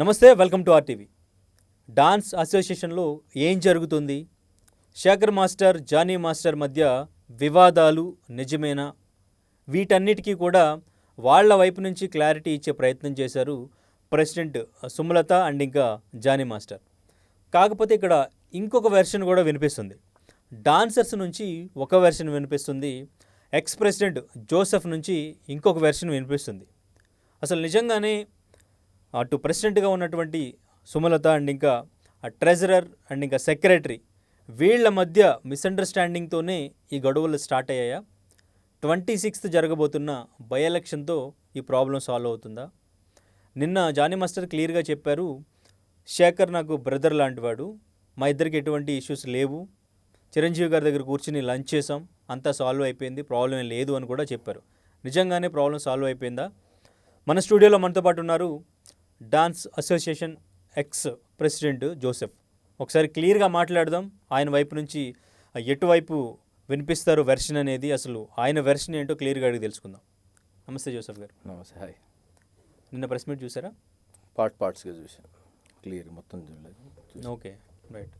నమస్తే, welcome to RTV. Dance అసోసియేషన్లో ఏం జరుగుతుంది? శేఖర్ మాస్టర్, జానీ మాస్టర్ మధ్య వివాదాలు నిజమేనా? వీటన్నిటికీ కూడా వాళ్ళ వైపు నుంచి క్లారిటీ ఇచ్చే ప్రయత్నం చేశారు ప్రెసిడెంట్ సుమలత అండ్ ఇంకా జానీ మాస్టర్. కాకపోతే ఇక్కడ ఇంకొక వెర్షన్ కూడా వినిపిస్తుంది. డాన్సర్స్ నుంచి ఒక వెర్షన్ వినిపిస్తుంది, ఎక్స్ ప్రెసిడెంట్ జోసెఫ్ నుంచి ఇంకొక వెర్షన్ వినిపిస్తుంది. అసలు నిజంగానే అటు ప్రెసిడెంట్గా ఉన్నటువంటి సుమలత అండ్ ఇంకా ట్రెజరర్ అండ్ ఇంకా సెక్రటరీ వీళ్ళ మధ్య మిస్అండర్స్టాండింగ్తోనే ఈ గొడవలు స్టార్ట్ అయ్యాయా? 26th జరగబోతున్న బై ఎలక్షన్తో ఈ ప్రాబ్లం సాల్వ్ అవుతుందా? నిన్న జానీ మాస్టర్ క్లియర్గా చెప్పారు, శేఖర్ నాకు బ్రదర్ లాంటివాడు, మా ఇద్దరికి ఎటువంటి ఇష్యూస్ లేవు, చిరంజీవి గారి దగ్గర కూర్చుని లంచ్ చేసాం, అంతా సాల్వ్ అయిపోయింది, ప్రాబ్లం ఏం లేదు అని కూడా చెప్పారు. నిజంగానే ప్రాబ్లం సాల్వ్ అయిపోయిందా? మన స్టూడియోలో మనతో పాటు ఉన్నారు dance association ex president Joseph. ఒకసారి క్లియర్గా మాట్లాడదాం, ఆయన వైపు నుంచి ఎటువైపు వినిపిస్తారు వెర్షన్ అనేది, అసలు ఆయన వెర్షన్ ఏంటో క్లియర్గా అడిగి తెలుసుకుందాం. నమస్తే జోసెఫ్ గారు. నమస్తే. హాయ్. నిన్న ప్రెస్ మీట్ చూసారా? పార్ట్స్గా చూసాను, క్లియర్ మొత్తం చూడలేదు. Okay, right.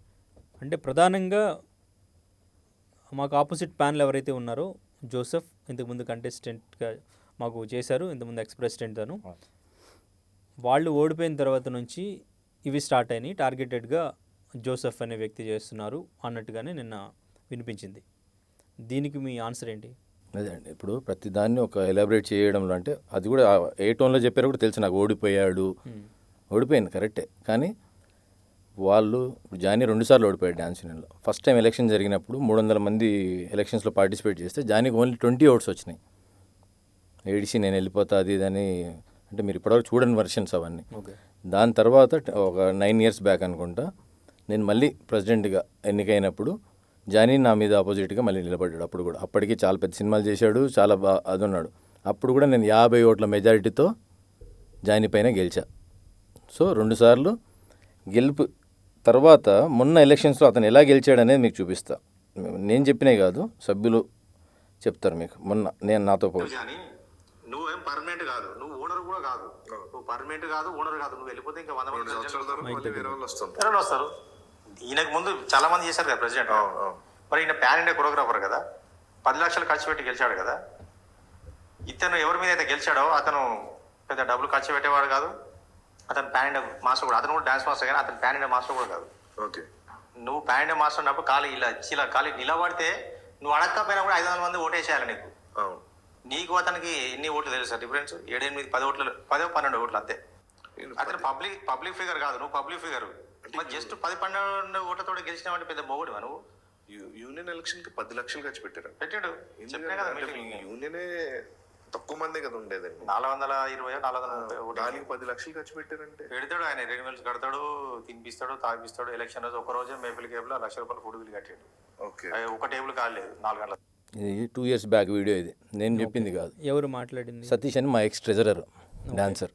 అంటే ప్రధానంగా మాకు ఆపోజిట్ ప్యానల్ ఎవరైతే ఉన్నారో జోసెఫ్ ఇంతకుముందు కంటెస్టెంట్గా మాకు చేశారు, ఇంతకుముందు ఎక్స్ ప్రెసిడెంట్ తను, వాళ్ళు ఓడిపోయిన తర్వాత నుంచి ఇవి స్టార్ట్ అయినాయి, టార్గెటెడ్గా జోసెఫ్ అనే వ్యక్తి చేస్తున్నారు అన్నట్టుగానే నిన్న వినిపించింది. దీనికి మీ ఆన్సర్ ఏంటి? అదే అండి, ఇప్పుడు ప్రతి దాన్ని ఒక ఎలాబరేట్ చేయడంలో అంటే అది కూడా ఏ టోన్లో చెప్పారో కూడా తెలుసు నాకు. ఓడిపోయింది కరెక్టే, కానీ వాళ్ళు జానీ 2 సార్లు ఓడిపోయాడు డ్యాన్స్ యూనియన్లో. ఫస్ట్ టైం ఎలక్షన్ జరిగినప్పుడు 300 మంది ఎలక్షన్స్లో పార్టిసిపేట్ చేస్తే జానీకి ఓన్లీ 20 ఓట్స్ వచ్చినాయి. ఏడిసి నేను వెళ్ళిపోతా అది ఇదని అంటే మీరు ఇప్పటివరకు చూడని వర్షన్స్ అవన్నీ. దాని తర్వాత ఒక 9 years బ్యాక్ అనుకుంటా నేను మళ్ళీ ప్రెసిడెంట్గా ఎన్నికైనప్పుడు జానీ నా మీద ఆపోజిట్గా మళ్ళీ నిలబడ్డాడు. అప్పుడు కూడా అప్పటికి చాలా పెద్ద సినిమాలు చేశాడు, చాలా అది ఉన్నాడు. అప్పుడు కూడా నేను 50 ఓట్ల మెజారిటీతో జానీ పైన గెలిచా. సో 2 సార్లు గెలుపు తర్వాత మొన్న ఎలక్షన్స్లో అతను ఎలా గెలిచాడనేది మీకు చూపిస్తా. నేను చెప్పినే కాదు, సభ్యులు చెప్తారు మీకు. మొన్న నేను నాతో పోయి నువ్వేం పర్మనెంట్ కాదు, నువ్వు ఓనర్ కూడా కాదు, నువ్వు పర్మనెంట్ కాదు, ఓనర్ కాదు, నువ్వు వెళ్ళిపోతే ఇంకా 100 మంది వస్తారు. ఈయనకు ముందు చాలా మంది చేశారు కదా ప్రెసిడెంట్. మరి ఈయన పాన్ ఇండియా కొరియోగ్రాఫర్ కదా, 10 లక్షలు ఖర్చు పెట్టి గెలిచాడు కదా. ఇతను ఎవరి మీద అయితే గెలిచాడో అతను పెద్ద డబ్బులు ఖర్చు పెట్టేవాడు కాదు. అతను పాన్ ఇండియా మాస్టర్ కూడా, అతను కూడా డాన్స్ మాస్టర్, కానీ అతను పాన్ ఇండియా మాస్టర్ కూడా కాదు. ఓకే, నువ్వు పాన్ ఇండియా మాస్టర్ ఉన్నప్పుడు ఖాళీ నిలబడితే నువ్వు అడగకపోయినా కూడా 500 మంది ఓటేసేయాలి నీకు. నీకు అతనికి ఎన్ని ఓట్లు తెలుసా డిఫరెన్స్? 7, 8, 10 ఓట్లు, 10, 12 ఓట్లు అంతే. అతను పబ్లిక్ ఫిగర్ కాదు, నువ్వు పబ్లిక్ ఫిగర్. జస్ట్ 10, 12 ఓట్లతో గెలిచినావంటే పెద్ద మొగుడు నువ్వు. యూనియన్ ఎలక్షన్ కి 10 లక్షలు ఖర్చు పెట్టాడు. యూనియనే తక్కువ మందే కదా ఉండేదండి. 420, 430 దానికి 10 లక్షలు ఖర్చు పెట్టారంటే పెడతాడు ఆయన. రెన్యువల్స్ కడతాడు, తినిపిస్తాడు, తాగిపిస్తాడు. ఎలక్షన్ రోజు ఒక రోజే మేపిల్ కేబుల్ ₹1,00,000 ఫుడ్ బిల్ కట్టాడు. ఓకే, ఒక టేబుల్ కాలేదు 4 గంటల. ఇది 2 years బ్యాక్ వీడియో, ఇది నేను చెప్పింది కాదు. ఎవరు మాట్లాడింది? సతీష్ అని మా ఎక్స్ ట్రెజరర్ డాన్సర్.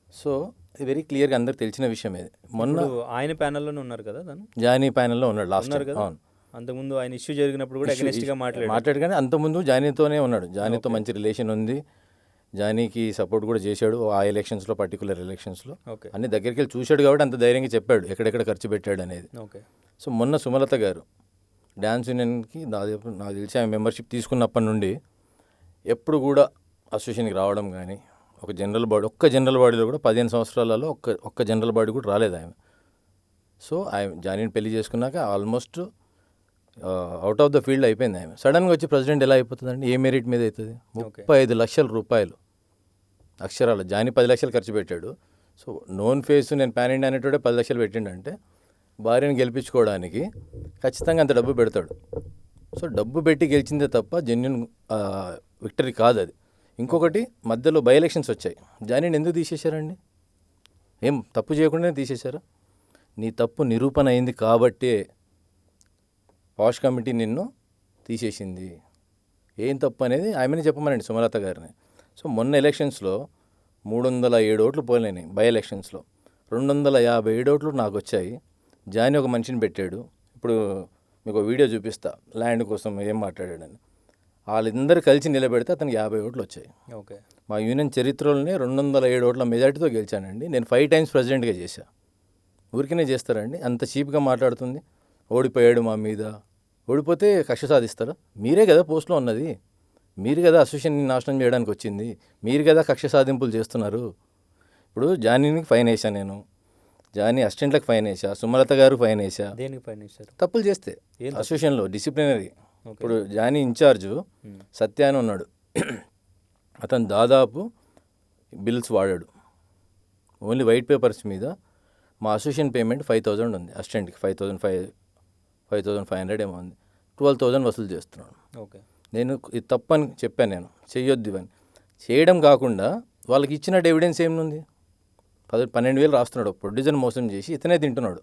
సో ఇది వెరీ క్లియర్గా అందరికి తెలిసిన విషయం. ఇది మొన్న ఆయన ప్యానల్లోనే ఉన్నారు కదా, తను జానీ ప్యానల్లో ఉన్నాడు లాస్ట్ కదా. అవును, అంతకుముందు ఆయన ఇష్యూ జరిగినప్పుడు కూడా అగెనిస్ట్గా మాట్లాడు, కానీ అంతకుముందు జానీతోనే ఉన్నాడు. జానీతో మంచి రిలేషన్ ఉంది, జానీకి సపోర్ట్ కూడా చేశాడు ఆ ఎలక్షన్స్లో, పర్టికులర్ ఎలక్షన్స్లో అన్ని దగ్గరికి వెళ్ళి చూశాడు కాబట్టి అంత ధైర్యంగా చెప్పాడు ఎక్కడెక్కడ ఖర్చు పెట్టాడు అనేది. ఓకే. సో మొన్న సుమలత గారు డ్యాన్స్ యూనియన్కి దాదాపు నాకు తెలిసి ఆమె మెంబర్షిప్ తీసుకున్నప్పటి నుండి ఎప్పుడు కూడా అసోసియేషన్కి రావడం కానీ, ఒక్క జనరల్ బాడీలో కూడా 15 సంవత్సరాలలో ఒక్క జనరల్ బాడీ కూడా రాలేదు ఆమె. సో ఆమె జానీని పెళ్లి చేసుకున్నాక almost out of the field అయిపోయింది ఆమె. సడన్గా వచ్చి ప్రెసిడెంట్ ఎలా అయిపోతుందండి? ఏ మెరిట్ మీద అవుతుంది? 35 లక్షల రూపాయలు అక్షరాలు. జానీ 10 లక్షలు ఖర్చు పెట్టాడు. సో నోన్ ఫేస్ నేను పాన్ ఇండియా అనేటోడే 10 లక్షలు పెట్టిండంటే భార్యను గెలిపించుకోవడానికి ఖచ్చితంగా అంత డబ్బు పెడతాడు. సో డబ్బు పెట్టి గెలిచిందే తప్ప జెన్యున్ విక్టరీ కాదు అది. ఇంకొకటి, మధ్యలో బై ఎలక్షన్స్ వచ్చాయి, జానీని ఎందుకు తీసేశారండి? ఏం తప్పు చేయకుండానే తీసేశారా? నీ తప్పు నిరూపణ అయింది కాబట్టే పాష్ కమిటీ నిన్ను తీసేసింది. ఏం తప్పు అనేది ఆమెనే చెప్పమనండి, సుమలత గారిని. సో మొన్న ఎలక్షన్స్లో 307 ఓట్లు పోలేని బై ఎలక్షన్స్లో 257 ఓట్లు నాకు వచ్చాయి. జానీ ఒక మనిషిని పెట్టాడు. ఇప్పుడు మీకు వీడియో చూపిస్తా, ల్యాండ్ కోసం ఏం మాట్లాడాడని. వాళ్ళందరూ కలిసి నిలబెడితే అతనికి 50 ఓట్లు వచ్చాయి. ఓకే. మా యూనియన్ చరిత్రలోనే 207 ఓట్ల మెజార్టీతో గెలిచానండి. నేను 5 టైమ్స్ ప్రెసిడెంట్గా చేశా. ఊరికనే చేస్తారండి? అంత చీప్గా మాట్లాడుతుంది. ఓడిపోయాడు మా మీద. ఓడిపోతే కక్ష సాధిస్తారా? మీరే కదా పోస్ట్లో ఉన్నది. మీరు కదా అసోసియేషన్ని నాశనం చేయడానికి వచ్చింది. మీరు కదా కక్ష సాధింపులు చేస్తున్నారు. ఇప్పుడు జానీకి ఫైన్ వేసా నేను, జానీ అసిస్టెంట్లకు ఫైన్ వేసా, సుమలత గారు ఫైన్ వేసా. దేనికి ఫైన్ ఇస్తారు? తప్పులు చేస్తే అసోసియేషన్లో డిసిప్లినరీ. ఇప్పుడు జానీ ఇన్ఛార్జు సత్య అని ఉన్నాడు. అతను దాదాపు బిల్స్ వాడాడు. ఓన్లీ వైట్ పేపర్స్ మీద మా అసోసియేషన్ పేమెంట్ 5,000 ఉంది. అసిస్టెంట్కి 5,500 ఏమో ఉంది. 12,000 వసూలు చేస్తున్నాడు. ఓకే. నేను ఇది తప్పని చెప్పాను, నేను చెయ్యొద్దు ఇవన్నీ. చేయడం కాకుండా వాళ్ళకి ఇచ్చిన ఎవిడెన్స్ ఏముంది? 12,000 రాస్తున్నాడు. ప్రొడ్యూసర్ మోసం చేసి ఇతనే తింటున్నాడు.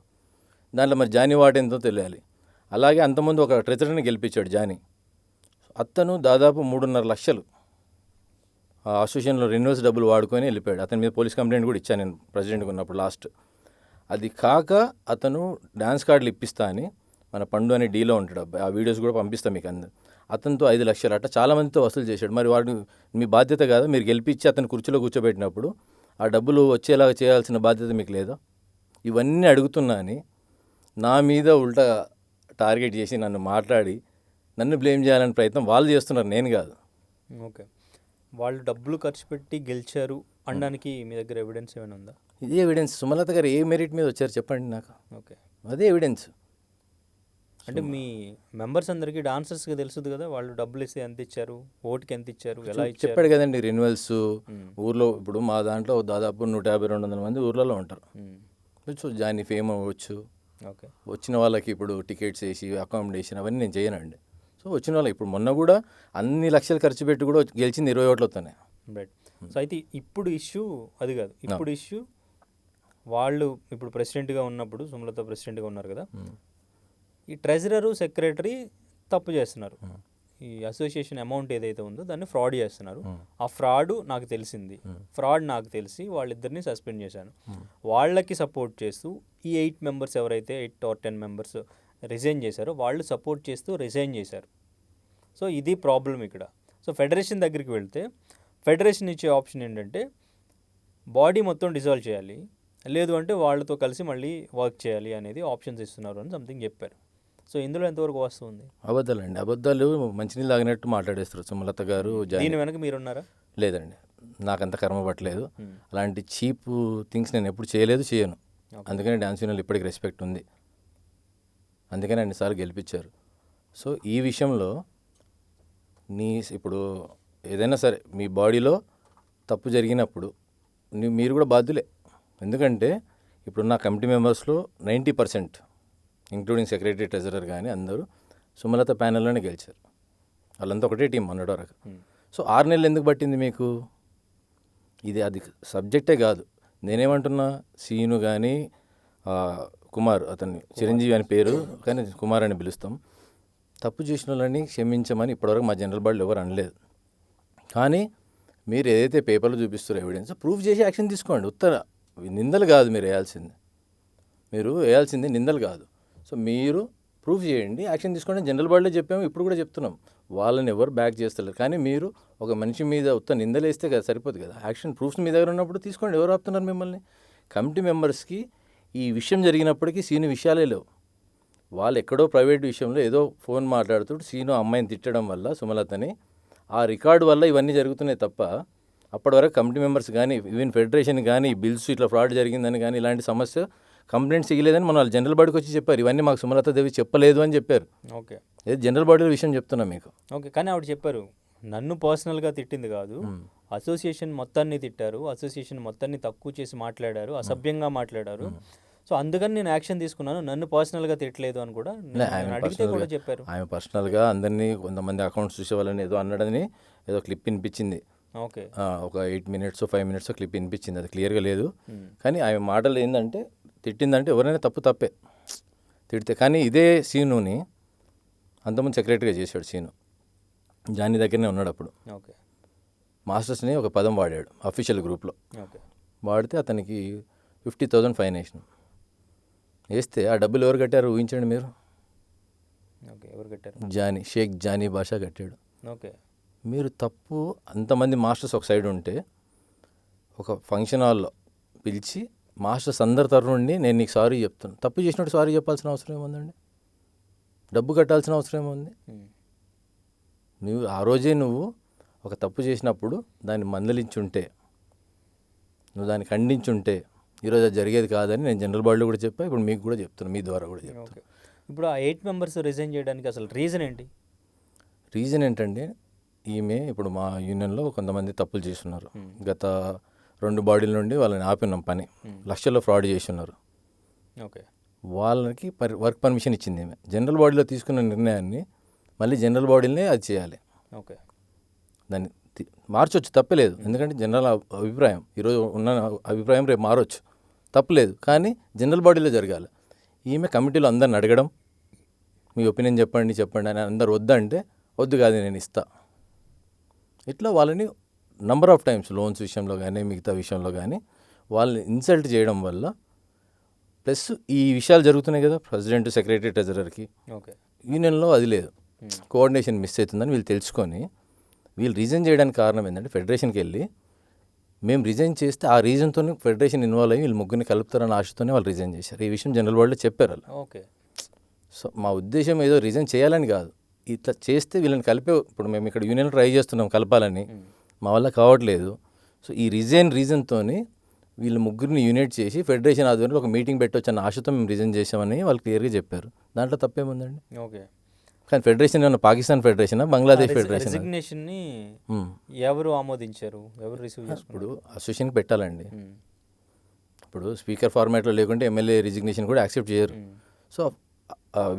దాంట్లో మరి జానీ వాట ఎంతో తెలియాలి. అలాగే అంతకుముందు ఒక ట్రెజరర్ని గెలిపించాడు జానీ. అతను దాదాపు 3.5 లక్షలు ఆ అసోసియేషన్లో రెన్యూవల్స్ డబ్బులు వాడుకొని వెళ్ళిపోయాడు. అతని మీద పోలీస్ కంప్లైంట్ కూడా ఇచ్చాను నేను ప్రెసిడెంట్గా ఉన్నప్పుడు లాస్ట్. అది కాక అతను డాన్స్ కార్డులు ఇప్పిస్తా అని మన పండు అనే డీలో ఉంటాడు. ఆ వీడియోస్ కూడా పంపిస్తాను మీకు అందరు. అతనితో 5 లక్షలు అట్లా చాలామందితో వసూలు చేశాడు. మరి వాడు మీ బాధ్యత కాదా? మీరు గెలిపించి అతను కుర్చీలో కూర్చోబెట్టినప్పుడు ఆ డబ్బులు వచ్చేలాగా చేయాల్సిన బాధ్యత మీకు లేదా? ఇవన్నీ అడుగుతున్నా అని నా మీద ఉల్టా టార్గెట్ చేసి నన్ను మాట్లాడి నన్ను బ్లేమ్ చేయాలని ప్రయత్నం వాళ్ళు చేస్తున్నారు, నేను కాదు. ఓకే. వాళ్ళు డబ్బులు ఖర్చు పెట్టి గెలిచారు అనడానికి మీ దగ్గర ఎవిడెన్స్ ఏమైనా ఉందా? ఇదే ఎవిడెన్స్. సుమలత గారు ఏ మెరిట్ మీద వచ్చారు చెప్పండి నాకు. ఓకే. అదే ఎవిడెన్స్. అంటే మీ మెంబర్స్ అందరికీ డాన్సర్స్కి తెలుస్తుంది కదా, వాళ్ళు డబ్బులు ఇస్తే ఎంత ఇచ్చారు, ఓటుకి ఎంత ఇచ్చారు, ఎలా ఇచ్చారు? చెప్పాడు కదండి రెన్యువల్స్. ఊర్లో ఇప్పుడు మా దాంట్లో దాదాపు 150-200 మంది ఊర్లలో ఉంటారు. సో జానీ ఫేమ్ అవ్వచ్చు. ఓకే. వచ్చిన వాళ్ళకి ఇప్పుడు టికెట్స్ వేసి అకామిడేషన్ అవన్నీ నేను చేయనండి. సో వచ్చిన వాళ్ళకి ఇప్పుడు మొన్న కూడా అన్ని లక్షలు ఖర్చు పెట్టి కూడా గెలిచింది 20 ఓట్లతోనే. రైట్. సో అయితే ఇప్పుడు ఇష్యూ అది కాదు. ఇప్పుడు ఇష్యూ వాళ్ళు ఇప్పుడు ప్రెసిడెంట్గా ఉన్నప్పుడు, సుమలత ప్రెసిడెంట్గా ఉన్నారు కదా, ఈ ట్రెజరరు సెక్రటరీ తప్పు చేస్తున్నారు. ఈ అసోసియేషన్ అమౌంట్ ఏదైతే ఉందో దాన్ని ఫ్రాడ్ చేస్తున్నారు. ఆ ఫ్రాడ్ నాకు తెలిసింది. ఫ్రాడ్ నాకు తెలిసి వాళ్ళిద్దరిని సస్పెండ్ చేశాను. వాళ్ళకి సపోర్ట్ చేస్తూ ఈ 8 మెంబర్స్ ఎవరైతే 8 or 10 మెంబర్స్ రిజైన్ చేశారో వాళ్ళు సపోర్ట్ చేస్తూ రిజైన్ చేశారు. సో ఇది ప్రాబ్లం ఇక్కడ. సో ఫెడరేషన్ దగ్గరికి వెళ్తే ఫెడరేషన్ ఇచ్చే ఆప్షన్ ఏంటంటే బాడీ మొత్తం డిజాల్వ్ చేయాలి, లేదు అంటే వాళ్ళతో కలిసి మళ్ళీ వర్క్ చేయాలి అనేది ఆప్షన్స్ ఇస్తున్నారు అని సంథింగ్ చెప్పారు. సో ఇందులో ఎంతవరకు వస్తుంది? అబద్ధాలండి. అబద్ధాలు మంచినీళ్ళు తాగినట్టు మాట్లాడేస్తారు సుమలత గారు. దీని వెనక మీరున్నారా? లేదండి, నాకంత కర్మ పట్టలేదు. అలాంటి చీప్ థింగ్స్ నేను ఎప్పుడు చేయలేదు, చేయను. అందుకని డాన్స్ యూనియన్లో ఇప్పటికి రెస్పెక్ట్ ఉంది. అందుకని అన్నిసార్లు గెలిపించారు. సో ఈ విషయంలో ఇప్పుడు ఏదైనా సరే మీ బాడీలో తప్పు జరిగినప్పుడు మీరు కూడా బాధ్యులే. ఎందుకంటే ఇప్పుడున్న కమిటీ మెంబర్స్లో 90% ఇంక్లూడింగ్ సెక్రటరీ, ట్రెజరర్ కానీ అందరూ సుమలత ప్యానెల్లోనే గెలిచారు. వాళ్ళంతా ఒకటే టీం మొన్నటి వరకు. సో 6 నెలలు ఎందుకు పట్టింది మీకు? అది సబ్జెక్టే కాదు. నేనేమంటున్నా, సీను కానీ కుమార్, అతన్ని చిరంజీవి అని పేరు కానీ కుమార్ అని పిలుస్తాం, తప్పు చేసిన వాళ్ళని క్షమించమని ఇప్పటివరకు మా జనరల్ బాడీలో ఎవరు అనలేదు. కానీ మీరు ఏదైతే పేపర్లో చూపిస్తారో ఎవిడెన్స్ ప్రూఫ్ చేసి యాక్షన్ తీసుకోండి. ఉత్తర నిందలు కాదు మీరు వేయాల్సింది నిందలు కాదు. సో మీరు ప్రూఫ్ చేయండి, యాక్షన్ తీసుకోండి. జనరల్ బాడీలో చెప్పాము, ఇప్పుడు కూడా చెప్తున్నాం. వాళ్ళని ఎవరు బ్యాక్ చేస్తలేరు. కానీ మీరు ఒక మనిషి మీద ఉత్త నిందలు వేస్తే కదా సరిపోదు కదా. యాక్షన్ ప్రూఫ్స్ మీ దగ్గర ఉన్నప్పుడు తీసుకోండి. ఎవరు ఆపుతున్నారు మిమ్మల్ని? కమిటీ మెంబర్స్కి ఈ విషయం జరిగినప్పటికీ సీను విషయాలే లేవు. వాళ్ళు ఎక్కడో ప్రైవేట్ విషయంలో ఏదో ఫోన్ మాట్లాడుతూ సీను అమ్మాయిని తిట్టడం వల్ల, సుమలతని, ఆ రికార్డు వల్ల ఇవన్నీ జరుగుతున్నాయి తప్ప అప్పటి వరకు కమిటీ మెంబర్స్ కానీ ఈవెన్ ఫెడరేషన్ కానీ బిల్స్ ఇట్లా ఫ్రాడ్ జరిగిందని కానీ ఇలాంటి సమస్య కంప్లైంట్స్ ఇవ్వలేదని మన వాళ్ళు జనరల్ బాడీకి వచ్చి చెప్పారు. ఇవన్నీ మాకు సుమలత దేవి చెప్పలేదు అని చెప్పారు. ఓకే. ఏది జనరల్ బాడీలో విషయం చెప్తున్నా మీకు. ఓకే. కానీ ఆవిడ చెప్పారు, నన్ను పర్సనల్గా తిట్టింది కాదు, అసోసియేషన్ మొత్తాన్ని తిట్టారు, అసోసియేషన్ మొత్తాన్ని తక్కువ చేసి మాట్లాడారు, అసభ్యంగా మాట్లాడారు. సో అందుకని నేను యాక్షన్ తీసుకున్నాను, నన్ను పర్సనల్గా తిట్టలేదు అని కూడా అడిగితే కూడా చెప్పారు. ఆమె పర్సనల్గా అందరినీ కొంతమంది అకౌంట్స్ చూసే వాళ్ళని ఏదో అన్నడని ఏదో క్లిప్ వినిపించింది. ఓకే. ఒక 8 minutes 5 minutes క్లిప్ వినిపించింది. అది క్లియర్గా లేదు. కానీ ఆమె మాటలు ఏంటంటే తిట్టిందంటే ఎవరైనా తప్పే తిడితే. కానీ ఇదే సీనుని అంతకుముందు సెక్రటరీగా చేశాడు సీను. జానీ దగ్గరనే ఉన్నాడు అప్పుడు. ఓకే. మాస్టర్స్ని ఒక పదం వాడాడు అఫీషియల్ గ్రూప్లో. ఓకే. వాడితే అతనికి 50,000 ఫైన్ వేస్తే ఆ డబ్బులు ఎవరు కట్టారు ఊహించండి మీరు. ఓకే. ఎవరు కట్టారు? షేక్ జానీ బాషా కట్టాడు. ఓకే. మీరు తప్పు అంతమంది మాస్టర్స్ ఒక సైడ్ ఉంటే ఒక ఫంక్షన్ హాల్లో పిలిచి మాస్టర్స్ అందరి తరఫు నుండి నేను నీకు సారీ చెప్తాను. తప్పు చేసినట్టు సారీ చెప్పాల్సిన అవసరం ఏముందండి? డబ్బు కట్టాల్సిన అవసరం ఏముంది? నువ్వు ఆ రోజే నువ్వు ఒక తప్పు చేసినప్పుడు దాన్ని మందలించుంటే, నువ్వు దాన్ని ఖండించుంటే ఈరోజు అది జరిగేది కాదని నేను జనరల్ బాడీలో కూడా చెప్పా, ఇప్పుడు మీకు కూడా చెప్తాను, మీ ద్వారా కూడా చెప్తాను. ఓకే. ఇప్పుడు ఆ 8 మెంబర్స్ రిజైన్ చేయడానికి అసలు రీజన్ ఏంటి? రీజన్ ఏంటంటే ఈమె ఇప్పుడు మా యూనియన్లో కొంతమంది తప్పులు చేస్తున్నారు. గత 2 బాడీల నుండి వాళ్ళని ఆపినాం పని, లక్షల్లో ఫ్రాడ్ చేస్తున్నారు. ఓకే. వాళ్ళకి వర్క్ పర్మిషన్ ఇచ్చింది ఈమె. జనరల్ బాడీలో తీసుకున్న నిర్ణయాన్ని మళ్ళీ జనరల్ బాడీలనే అది చేయాలి. ఓకే. దాన్ని మార్చొచ్చు, తప్పలేదు. ఎందుకంటే జనరల్ అభిప్రాయం ఈరోజు ఉన్న అభిప్రాయం రేపు మారొచ్చు, తప్పలేదు. కానీ జనరల్ బాడీలో జరగాలి. ఈమె కమిటీలో అందరిని అడగడం, మీ ఒపీనియన్ చెప్పండి అని అందరు వద్దంటే వద్దు కాదు నేను ఇస్తా. ఇట్లా వాళ్ళని నంబర్ ఆఫ్ టైమ్స్ లోన్స్ విషయంలో కానీ మిగతా విషయంలో కానీ వాళ్ళని ఇన్సల్ట్ చేయడం వల్ల, ప్లస్ ఈ విషయాలు జరుగుతున్నాయి కదా ప్రెసిడెంట్, సెక్రటరీ, ట్రెజరర్కి. ఓకే. యూనియన్లో అది లేదు, కోఆర్డినేషన్ మిస్ అవుతుందని వీళ్ళు తెలుసుకొని వీళ్ళు రిజైన్ చేయడానికి కారణం ఏంటంటే ఫెడరేషన్కి వెళ్ళి మేము రిజైన్ చేస్తే ఆ రీజన్తో ఫెడరేషన్ ఇన్వాల్వ్ అయ్యి వీళ్ళు ముగ్గురిని కలుపుతారన్న ఆశతోనే వాళ్ళు రిజైన్ చేశారు. ఈ విషయం జనరల్ బాడీలో చెప్పారు వాళ్ళు. ఓకే. సో మా ఉద్దేశం ఏదో రిజైన్ చేయాలని కాదు, ఇట్లా చేస్తే వీళ్ళని కలిపే, ఇప్పుడు మేము ఇక్కడ యూనియన్లో ట్రై చేస్తున్నాం కలపాలని, మా వల్ల కావట్లేదు. సో ఈ రీజన్తో వీళ్ళు ముగ్గురిని యూనిట్ చేసి ఫెడరేషన్ ఆధ్వర్యంలో ఒక మీటింగ్ పెట్టవచ్చు అన్న ఆశతో మేము రిజైన్ చేసామని వాళ్ళు క్లియర్గా చెప్పారు. దాంట్లో తప్పేముందండి? ఓకే. కానీ ఫెడరేషన్ ఏమన్నా పాకిస్తాన్ ఫెడరేషనా, బంగ్లాదేశ్ ఫెడరేషన్? రెసిగ్నేషన్ని ఎవరు ఆమోదించారు, ఎవరు రిసీవ్ చేసుకున్నారు? ఇప్పుడు అసోసియేషన్కి పెట్టాలండి. ఇప్పుడు స్పీకర్ ఫార్మాట్లో లేకుంటే ఎమ్మెల్యే రిజిగ్నేషన్ కూడా యాక్సెప్ట్ చేయరు. సో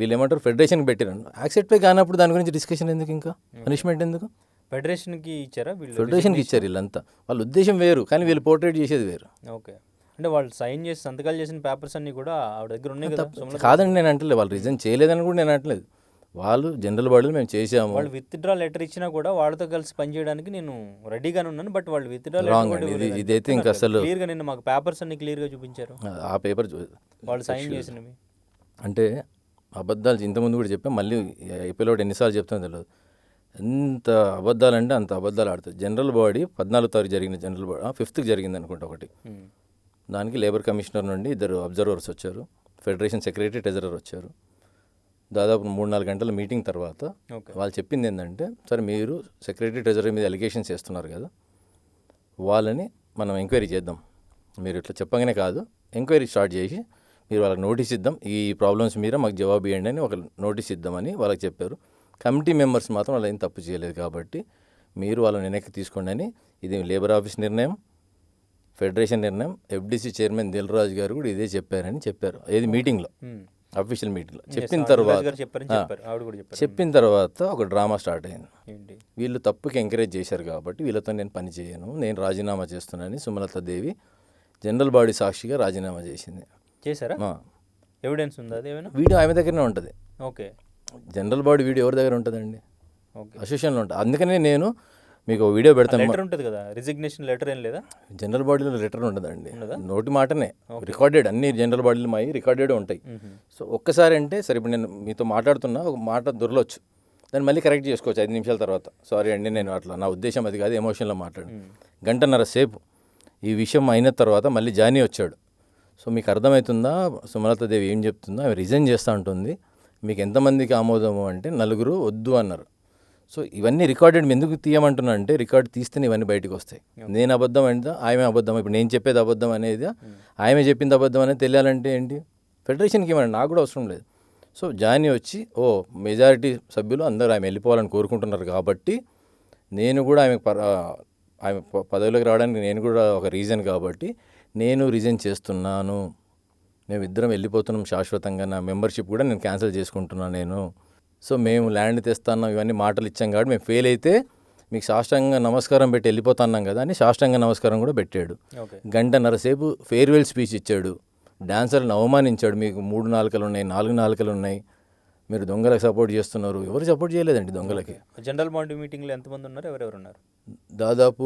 వీళ్ళు ఏమంటారు, ఫెడరేషన్కి పెట్టారు. యాక్సెప్ట్ కానప్పుడు దాని గురించి డిస్కషన్ ఎందుకు, ఇంకా పనిష్మెంట్ ఎందుకు? ఫెడరేషన్కి ఇచ్చారా వీళ్ళు? ఫెడరేషన్కి ఇచ్చారు వీళ్ళంతా. వాళ్ళ ఉద్దేశం వేరు, కానీ వీళ్ళు పోర్ట్రేట్ చేసేది వేరు. ఓకే. అంటే వాళ్ళు సైన్ చేసి సంతకాలు చేసిన పేపర్స్ అన్నీ కూడా ఆవిడ దగ్గర ఉన్నాయి కదా? కాదండి నేను అంటలేదు, వాళ్ళు రిజైన్ చేయలేదని కూడా నేను అంటలేదు. వాళ్ళు జనరల్ బాడీలో మేము చేసాము. వాళ్ళు విత్డ్రా లెటర్ ఇచ్చినా కూడా వాళ్ళతో కలిసి పనిచేయడానికి నేను రెడీగానే ఉన్నాను, బట్ వాళ్ళు విత్డ్రా రాంగ్ అండి. ఇదైతే ఇంకా అసలు క్లియర్గా నిన్న మాకు పేపర్స్ అన్ని క్లియర్గా చూపించారు, ఆ పేపర్ వాళ్ళు సైన్ చేసినవి. అంటే అబద్ధాలు ఇంతకుముందు కూడా చెప్పాం, మళ్ళీ ఐపీఎల్ ఎన్నిసార్లు చెప్తానో తెలియదు. ఎంత అబద్ధాలు అంటే అంత అబద్ధాలు ఆడుతుంది. జనరల్ బాడీ 14వ తారీఖు జరిగిన జనరల్ బాడీ 5th జరిగింది అనుకుంటా ఒకటి. దానికి లేబర్ కమిషనర్ నుండి 2 అబ్జర్వర్స్ వచ్చారు, ఫెడరేషన్ సెక్రటరీ, ట్రెజరర్ వచ్చారు. దాదాపు 3-4 గంటల మీటింగ్ తర్వాత వాళ్ళు చెప్పింది ఏంటంటే, సరే మీరు సెక్రటరీ, ట్రెజరీ మీద అలిగేషన్స్ చేస్తున్నారు కదా, వాళ్ళని మనం ఎంక్వైరీ చేద్దాం. మీరు ఇట్లా చెప్పగానే కాదు, ఎంక్వైరీ స్టార్ట్ చేసి మీరు వాళ్ళకి నోటీస్ ఇద్దాం, ఈ ప్రాబ్లమ్స్ మీద మాకు జవాబు ఇవ్వండి అని ఒక నోటీస్ ఇద్దామని వాళ్ళకి చెప్పారు. కమిటీ మెంబర్స్ మాత్రం వాళ్ళు ఏం తప్పు చేయలేదు కాబట్టి మీరు వాళ్ళని వెనక్కి తీసుకోండి అని. ఇది లేబర్ ఆఫీస్ నిర్ణయం, ఫెడరేషన్ నిర్ణయం. ఎఫ్డీసీ చైర్మన్ దిల్రాజు గారు కూడా ఇదే చెప్పారని చెప్పారు. ఏది మీటింగ్లో, అఫీషియల్ మీటింగ్లో చెప్పిన తర్వాత ఒక డ్రామా స్టార్ట్ అయింది. వీళ్ళు తప్పుకి ఎంకరేజ్ చేశారు కాబట్టి వీళ్ళతో నేను పని చేయను, నేను రాజీనామా చేస్తున్నానని సుమలతా దేవి జనరల్ బాడీ సాక్షిగా రాజీనామా చేసింది. చేశారా? ఎవిడెన్స్ ఉందా? వీడియో ఆమె దగ్గరనే ఉంటుంది. ఓకే. జనరల్ బాడీ వీడియో ఎవరి దగ్గర ఉంటుందండి? అసోసియేషన్లో ఉంటుంది. అందుకనే నేను మీకు వీడియో పెడతాను. లెటర్ ఉంటుంది కదా, రిజిగ్నేషన్ లెటర్ ఏం లేదా? జనరల్ బాడీలో లెటర్ ఉండదండి, నోటి మాటనే రికార్డెడ్. అన్ని జనరల్ బాడీలు మాయి రికార్డెడ్ ఉంటాయి. సో ఒక్కసారి అంటే సరే, ఇప్పుడు నేను మీతో మాట్లాడుతున్నా ఒక మాట దొరలొచ్చు, దాన్ని మళ్ళీ కరెక్ట్ చేసుకోవచ్చు 5 నిమిషాల తర్వాత. సారీ అండి నేను అట్లా, నా ఉద్దేశం అది కాదు, ఎమోషన్లో మాట్లాడు. 1.5 సేపు ఈ విషయం అయిన తర్వాత మళ్ళీ జానీ వచ్చాడు. సో మీకు అర్థమవుతుందా సుమలతా దేవి ఏం చెప్తుందో? ఆమె రిజైన్ చేస్తూ ఉంటుంది. మీకు ఎంతమందికి ఆమోదము అంటే 4 వద్దు అన్నారు. సో ఇవన్నీ రికార్డెడ్. ఎందుకు తీయమంటున్నా అంటే, రికార్డ్ తీస్తేనే ఇవన్నీ బయటకు వస్తాయి. నేను అబద్ధం అంటే ఆమె అబద్ధం, ఇప్పుడు నేను చెప్పేది అబద్ధం అనేది ఆమె చెప్పింది అబద్ధం అనేది తెలియాలంటే ఏంటి? ఫెడరేషన్కి ఏమన్నా, నాకు కూడా అవసరం లేదు. సో జానీ వచ్చి మెజారిటీ సభ్యులు అందరూ ఆమె వెళ్ళిపోవాలని కోరుకుంటున్నారు కాబట్టి నేను కూడా ఆమె పదవిలోకి రావడానికి నేను కూడా ఒక రీజన్ కాబట్టి నేను రిజైన్ చేస్తున్నాను, మేమిద్దరం వెళ్ళిపోతున్నాం శాశ్వతంగా, నా మెంబర్షిప్ కూడా నేను క్యాన్సిల్ చేసుకుంటున్నాను నేను. సో మేము ల్యాండ్ తెస్తాను ఇవన్నీ మాటలు ఇచ్చాం కాబట్టి మేము ఫెయిల్ అయితే మీకు సాష్టాంగ నమస్కారం పెట్టి వెళ్ళిపోతున్నాం కదా అని సాష్టాంగ నమస్కారం కూడా పెట్టాడు. 1.5 సేపు ఫేర్వెల్ స్పీచ్ ఇచ్చాడు, డాన్సర్లను అవమానించాడు. మీకు 3 నాలుకలు ఉన్నాయి, 4 నాలుకలు ఉన్నాయి, మీరు దొంగలకు సపోర్ట్ చేస్తున్నారు. ఎవరు సపోర్ట్ చేయలేదండి దొంగలకి. జనరల్ బాడీ మీటింగ్లో ఎంతమంది ఉన్నారు, ఎవరెవరు ఉన్నారు? దాదాపు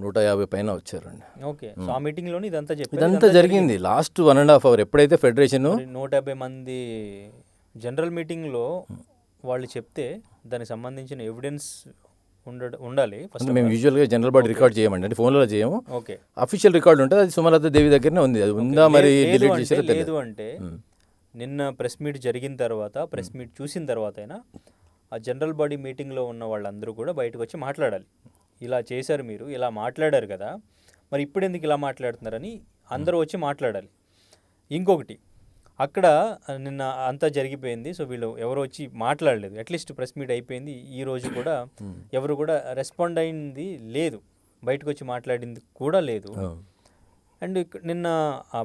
150 పైన వచ్చారండి. ఓకే. సో ఆ మీటింగ్లోనే ఇదంతా జరిగింది. లాస్ట్ 1.5 అవర్ ఎప్పుడైతే ఫెడరేషన్ 150 మంది జనరల్ మీటింగ్లో వాళ్ళు చెప్తే దానికి సంబంధించిన ఎవిడెన్స్ ఉండాలి ఫస్ట్. మేము యూజువల్గా జనరల్ బాడీ రికార్డ్ చేయమండి, అంటే ఫోన్లో చేయము. ఓకే, అఫీషియల్ రికార్డు ఉంటుంది, అది సుమలత దేవి దగ్గరనే ఉంది. అది ఉందా మరి డిలీట్ చేసారో లేదు తెలియదు. అంటే నిన్న ప్రెస్ మీట్ జరిగిన తర్వాత, ప్రెస్ మీట్ చూసిన తర్వాత అయినా ఆ జనరల్ బాడీ మీటింగ్లో ఉన్న వాళ్ళందరూ కూడా బయటకు వచ్చి మాట్లాడాలి. ఇలా చేశారు మీరు, ఇలా మాట్లాడారు కదా, మరి ఇప్పుడు ఎందుకు ఇలా మాట్లాడుతున్నారని అందరూ వచ్చి మాట్లాడాలి. ఇంకొకటి, అక్కడ నిన్న అంతా జరిగిపోయింది, సో వీళ్ళు ఎవరు వచ్చి మాట్లాడలేదు. అట్లీస్ట్ ప్రెస్ మీట్ అయిపోయింది, ఈ రోజు కూడా ఎవరు కూడా రెస్పాండ్ అయింది లేదు, బయటకు వచ్చి మాట్లాడింది కూడా లేదు. అండ్ నిన్న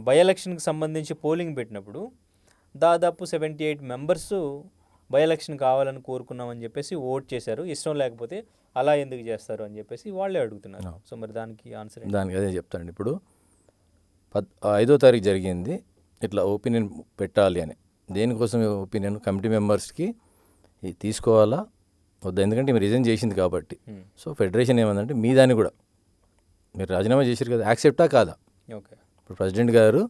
బై ఎలక్షన్కి సంబంధించి పోలింగ్ పెట్టినప్పుడు దాదాపు 78 మెంబర్స్ బై ఎలక్షన్ కావాలని కోరుకున్నామని చెప్పేసి ఓట్ చేశారు. ఇష్టం లేకపోతే అలా ఎందుకు చేస్తారు అని చెప్పేసి వాళ్ళే అడుగుతున్నారు. సో మరి దానికి ఆన్సర్ దానికి అదే చెప్తాను. ఇప్పుడు 5వ తారీఖు జరిగింది, ఇట్లా ఒపీనియన్ పెట్టాలి అని. దేనికోసం ఒపీనియన్? కమిటీ మెంబర్స్కి తీసుకోవాలా వద్దా, ఎందుకంటే మీరు రిజైన్ చేసింది కాబట్టి. సో ఫెడరేషన్ ఏమందంటే మీ దాన్ని కూడా మీరు రాజీనామా చేశారు కదా, యాక్సెప్టా కాదా? ఓకే, ఇప్పుడు ప్రెసిడెంట్ గారు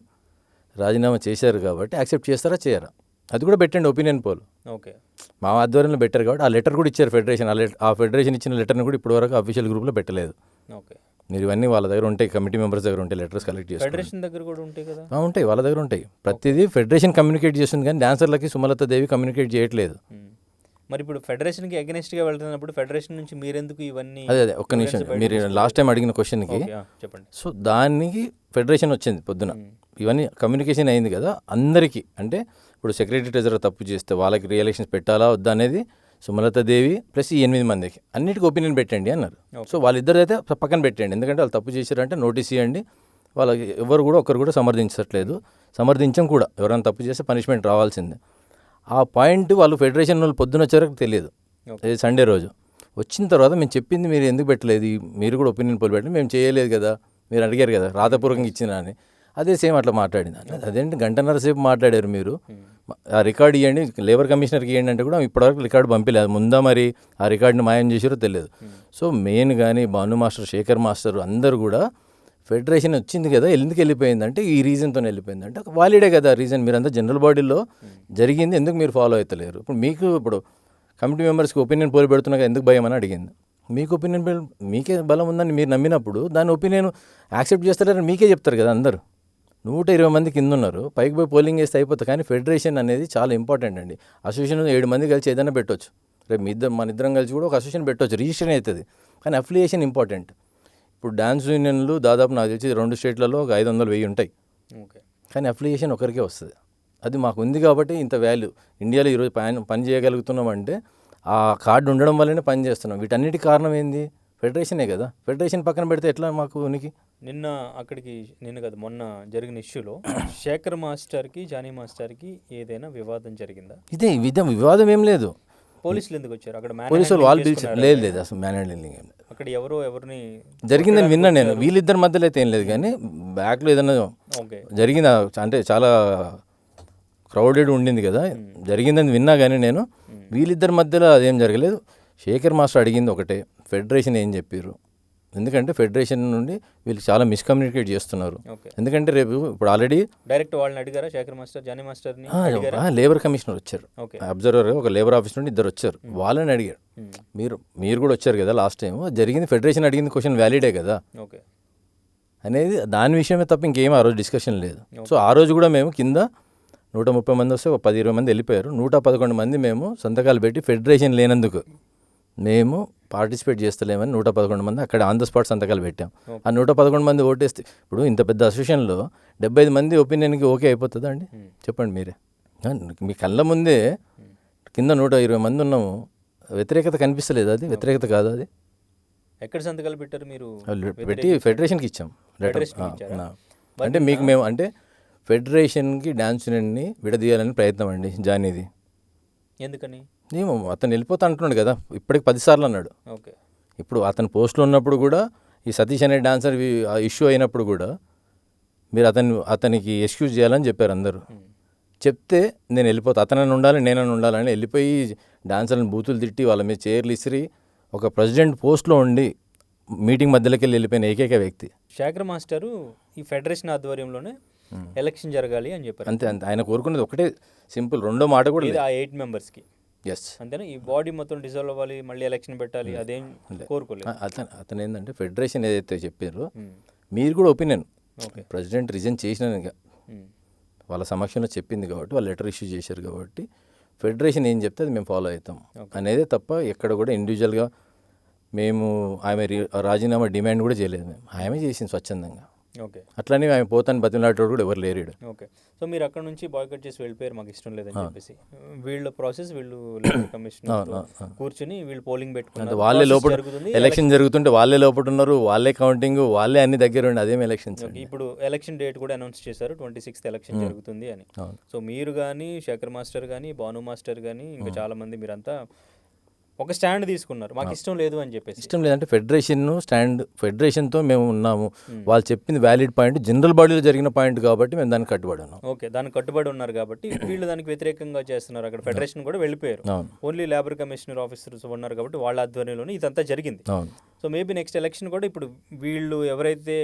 రాజీనామా చేశారు కాబట్టి యాక్సెప్ట్ చేస్తారా చేయరా, అది కూడా పెట్టండి ఒపీనియన్ పోల్. ఓకే, మా ఆధ్వర్యంలో పెట్టారు కాబట్టి ఆ లెటర్ కూడా ఇచ్చారు ఫెడరేషన్. ఆ ఫెడరేషన్ ఇచ్చిన లెటర్ని కూడా ఇప్పటివరకు అఫీషియల్ గ్రూప్లో పెట్టలేదు. ఓకే, మీరు ఇవన్నీ వాళ్ళ దగ్గర ఉంటాయి, కమిటీ మెంబర్స్ దగ్గర ఉంటాయి, లెటర్స్ కలెక్ట్ చేస్తారు. ఫెడరేషన్ దగ్గర కూడా ఉంటాయి కదా? ఉంటాయి, వాళ్ళ దగ్గర ఉంటాయి. ప్రతిదీ ఫెడరేషన్ కమ్యూనికేట్ చేస్తుంది, కానీ డాన్సర్లకి సుమలత దేవి కమ్యూనికేట్ చేయట్లేదు. మరి ఇప్పుడు ఫెడరేషన్కి అగెనిస్ట్గా వెళ్తున్నప్పుడు ఫెడరేషన్ నుంచి మీరెందుకు ఇవన్నీ? అదే ఒక్క నిమిషం, మీరు లాస్ట్ టైం అడిగిన క్వశ్చన్కి చెప్పండి. సో దానికి ఫెడరేషన్ వచ్చింది పొద్దున, ఇవన్నీ కమ్యూనికేషన్ అయింది కదా అందరికీ. అంటే ఇప్పుడు సెక్రటరీ ట్రెజరర్ తప్పు చేస్తే వాళ్ళకి రియలెక్షన్స్ పెట్టాలా వద్దా అనేది సుమలత దేవి ప్లస్ ఈ 8 మందికి అన్నిటికీ ఒపీనియన్ పెట్టండి అన్నారు. సో వాళ్ళిద్దరు అయితే పక్కన పెట్టండి, ఎందుకంటే వాళ్ళు తప్పు చేశారంటే నోటీస్ ఇవ్వండి. వాళ్ళకి ఎవరు కూడా ఒకరు కూడా సమర్థించట్లేదు, సమర్థించం కూడా. ఎవరైనా తప్పు చేస్తే పనిష్మెంట్ రావాల్సిందే. ఆ పాయింట్ వాళ్ళు ఫెడరేషన్ వాళ్ళు పొద్దున వచ్చారో తెలియదు, సండే రోజు. వచ్చిన తర్వాత మేము చెప్పింది మీరు ఎందుకు పెట్టలేదు, మీరు కూడా ఒపీనియన్ పోల్ పెట్టండి, మేము చేయలేదు కదా, మీరు అడిగారు కదా రాతపూర్వకంగా ఇచ్చినా అని. అదే సేమ్ అట్లా మాట్లాడింది. అదేంటి గంటన్నర సేపు మాట్లాడారు మీరు, ఆ రికార్డు ఇవ్వండి, లేబర్ కమిషనర్కి ఇవ్వండి అంటే కూడా ఇప్పటివరకు రికార్డు పంపించలేదు. ముందా మరి ఆ రికార్డుని మాయం చేసారో తెలియదు. సో మెయిన్ కానీ భాను మాస్టర్, శేఖర్ మాస్టర్ అందరూ కూడా ఫెడరేషన్ వచ్చింది కదా ఎందుకు వెళ్ళిపోయిందంటే ఈ రీజన్తో వెళ్ళిపోయిందంటే వాలిడే కదా రీజన్. మీరంతా జనరల్ బాడీలో జరిగింది ఎందుకు మీరు ఫాలో అవుతలేరు? ఇప్పుడు మీకు ఇప్పుడు కమిటీ మెంబర్స్కి ఒపీనియన్ పోల్ పెడుతున్నాక ఎందుకు భయం అని అడిగింది. మీకు ఒపీనియన్ మీకే బలం ఉందని మీరు నమ్మినప్పుడు దాని ఒపీనియన్ యాక్సెప్ట్ చేస్తారని మీకే చెప్తారు కదా అందరూ. 120 మంది కింద ఉన్నారు, పైకి పోయి పోలింగ్ చేస్తే అయిపోతుంది. కానీ ఫెడరేషన్ అనేది చాలా ఇంపార్టెంట్ అండి. అసోసియేషన్ 7 మంది కలిసి ఏదైనా పెట్టవచ్చు, రేపు మన ఇద్దరం కలిసి కూడా ఒక అసోసియేషన్ పెట్టవచ్చు, రిజిస్ట్రేషన్ అవుతుంది. కానీ అఫిలియేషన్ ఇంపార్టెంట్. ఇప్పుడు డాన్స్ యూనియన్లు దాదాపు నాకు తెలిసి 2 స్టేట్లలో ఒక 500-1000 ఉంటాయి. ఓకే, కానీ అఫిలియేషన్ ఒకరికే వస్తుంది. అది మాకు ఉంది కాబట్టి ఇంత వాల్యూ ఇండియాలో ఈరోజు పని చేయగలుగుతున్నామంటే ఆ కార్డు ఉండడం వల్లనే పని చేస్తున్నాం. వీటన్నిటి కారణం ఏంది? ఫెడరేషనే కదా. ఫెడరేషన్ పక్కన పెడితే ఎట్లా మాకు ఉనికి? నిన్న కదా మొన్న జరిగిన ఇష్యూలో శేఖర్ మాస్టర్కి జానీ మాస్టర్కి ఏదైనా వివాదం జరిగిందా? ఇదే వివాదం ఏం లేదు. పోలీసులు ఎందుకు వచ్చారు అక్కడ? పోలీసులు వాళ్ళు పిలిచారు. లేదు అసలు మ్యాన్ హ్యాండ్లింగ్ ఏం లేదు. అక్కడ ఎవరిని జరిగిందని విన్నా నేను. వీళ్ళిద్దరి మధ్యలో అయితే ఏం లేదు, కానీ బ్యాక్లో ఏదైనా జరిగింది అంటే చాలా క్రౌడెడ్ ఉండింది కదా, జరిగిందని విన్నా. కానీ నేను వీళ్ళిద్దరి మధ్యలో అదేం జరగలేదు. శేఖర్ మాస్టర్ అడిగింది ఒకటే, ఫెడరేషన్ ఏం చెప్పారు, ఎందుకంటే ఫెడరేషన్ నుండి వీళ్ళు చాలా మిస్కమ్యూనికేట్ చేస్తున్నారు. ఎందుకంటే రేపు ఇప్పుడు ఆల్రెడీ డైరెక్ట్ వాళ్ళని అడిగారా శేఖర్ మాస్టర్ జానీ మాస్టర్ని? లేబర్ కమిషనర్ వచ్చారు, అబ్జర్వర్ ఒక లేబర్ ఆఫీస్ నుండి 2 వచ్చారు, వాళ్ళని అడిగారు. మీరు కూడా వచ్చారు కదా లాస్ట్ టైం, జరిగింది ఫెడరేషన్ అడిగింది క్వశ్చన్ వ్యాలిడే కదా అనేది దాని విషయమే తప్ప ఇంకేం ఆ రోజు డిస్కషన్ లేదు. సో ఆ రోజు కూడా మేము కింద 130 మంది వస్తే 10-20 మంది వెళ్ళిపోయారు. 111 మంది మేము సంతకాలు పెట్టి ఫెడరేషన్ లేనందుకు మేము పార్టిసిపేట్ చేస్తలేమని 111 మంది అక్కడ ఆన్ ద స్పాట్ సంతకాలు పెట్టాం. ఆ 111 మంది ఓటేస్తే ఇప్పుడు ఇంత పెద్ద అసోసియేషన్లో 75 మంది ఒపీనియన్కి ఓకే అయిపోతుందా అండి? చెప్పండి మీరే. మీ కళ్ళ ముందే కింద 120 మంది ఉన్నాము, వ్యతిరేకత కనిపిస్తలేదు? అది వ్యతిరేకత కాదు. అది ఎక్కడ సంతకాలు పెట్టారు మీరు? పెట్టి ఫెడరేషన్కి ఇచ్చాం లెటర్. అంటే మీకు మేము అంటే ఫెడరేషన్కి డాన్స్ యూనియన్ని విడదీయాలని ప్రయత్నం అండి జానీది. ఎందుకని? ఏమో అతను వెళ్ళిపోతా అంటున్నాడు కదా, ఇప్పటికి 10 సార్లు అన్నాడు. ఓకే, ఇప్పుడు అతను పోస్ట్లో ఉన్నప్పుడు కూడా ఈ సతీష్ అనే డాన్సర్ ఇష్యూ అయినప్పుడు కూడా మీరు అతనికి ఎక్స్క్యూజ్ చేయాలని చెప్పారు అందరూ. చెప్తే నేను వెళ్ళిపోతా, అతనని ఉండాలి నేనని ఉండాలని వెళ్ళిపోయి డాన్సర్లను బూతులు తిట్టి వాళ్ళ మీద చైర్లు ఇసిరి ఒక ప్రెసిడెంట్ పోస్ట్లో ఉండి మీటింగ్ మధ్యలోకి వెళ్ళిపోయిన ఏకైక వ్యక్తి శేఖర్ మాస్టరు. ఈ ఫెడరేషన్ ఆధ్వర్యంలోనే ఎలక్షన్ జరగాలి అని చెప్పారు. అంతే. ఆయన కోరుకునేది ఒకటే సింపుల్, రెండో మాట కూడా లేదు. ఆ 8 మెంబర్స్కి ఎస్. అంతేనా? ఈ బాడీ మొత్తం డిజాల్వ్ అవ్వాలి, మళ్ళీ ఎలక్షన్ పెట్టాలి, అదేం కోరుకోలేదు. అతను ఏంటంటే ఫెడరేషన్ ఏదైతే చెప్పారో మీరు కూడా ఒపీనియన్, ప్రెసిడెంట్ రిజైన్ చేసినాక వాళ్ళ సమక్షంలో చెప్పింది కాబట్టి వాళ్ళు లెటర్ ఇష్యూ చేశారు కాబట్టి ఫెడరేషన్ ఏం చెప్తే అది మేము ఫాలో అవుతాం అనేదే తప్ప ఎక్కడ కూడా ఇండివిజువల్గా మేము ఆమె రాజీనామా డిమాండ్ కూడా చేయలేదు. మేము ఆమె చేసింది స్వచ్ఛందంగా. ఓకే, అట్లనే ఆమె పోతాను బతిలాడేవాడు కూడా ఎవరు లేరు. ఓకే. సో మీరు అక్కడ నుంచి బాయ్కట్ చేసి వెళ్ళిపోయారు, మాకు ఇష్టం లేదని చెప్పేసి. వీళ్ళ ప్రాసెస్, వీళ్ళు కమిషన్ కూర్చుని వీళ్ళు పోలింగ్ పెట్టుకున్నారు, వాళ్ళే లోపల జరుగుతుంది. ఎలక్షన్ జరుగుతుంటే వాళ్ళే లోపల ఉన్నారు, వాళ్ళే కౌంటింగ్, వాళ్ళే అన్ని దగ్గర ఉండి అదేం ఎలక్షన్స్. ఇప్పుడు ఎలక్షన్ డేట్ కూడా అనౌన్స్ చేశారు, 26th ఎలక్షన్ జరుగుతుంది అని. సో మీరు కానీ, శేఖర్ మాస్టర్ కానీ, భాను మాస్టర్ కానీ, ఇంకా చాలా మంది మీరంతా ఒక స్టాండ్ తీసుకున్నారు, మాకు ఇష్టం లేదు అని చెప్పేసి. ఇష్టం లేదంటే ఫెడరేషన్తో మేము ఉన్నాము, వాళ్ళు చెప్పింది వ్యాలిడ్ పాయింట్, జనరల్ బాడీలో జరిగిన పాయింట్ కాబట్టి మేము దానికి కట్టుబడి ఉన్నాం. ఓకే, దానికి కట్టుబడి ఉన్నారు కాబట్టి వీళ్ళు దానికి వ్యతిరేకంగా చేస్తున్నారు. అక్కడ ఫెడరేషన్ కూడా వెళ్ళిపోయారు, ఓన్లీ లేబర్ కమిషనర్ ఆఫీసర్స్ ఉన్నారు కాబట్టి వాళ్ళ ఆధ్వర్యంలోనే ఇదంతా జరిగింది. సో మేబీ నెక్స్ట్ ఎలక్షన్ కూడా ఇప్పుడు వీళ్ళు ఎవరైతే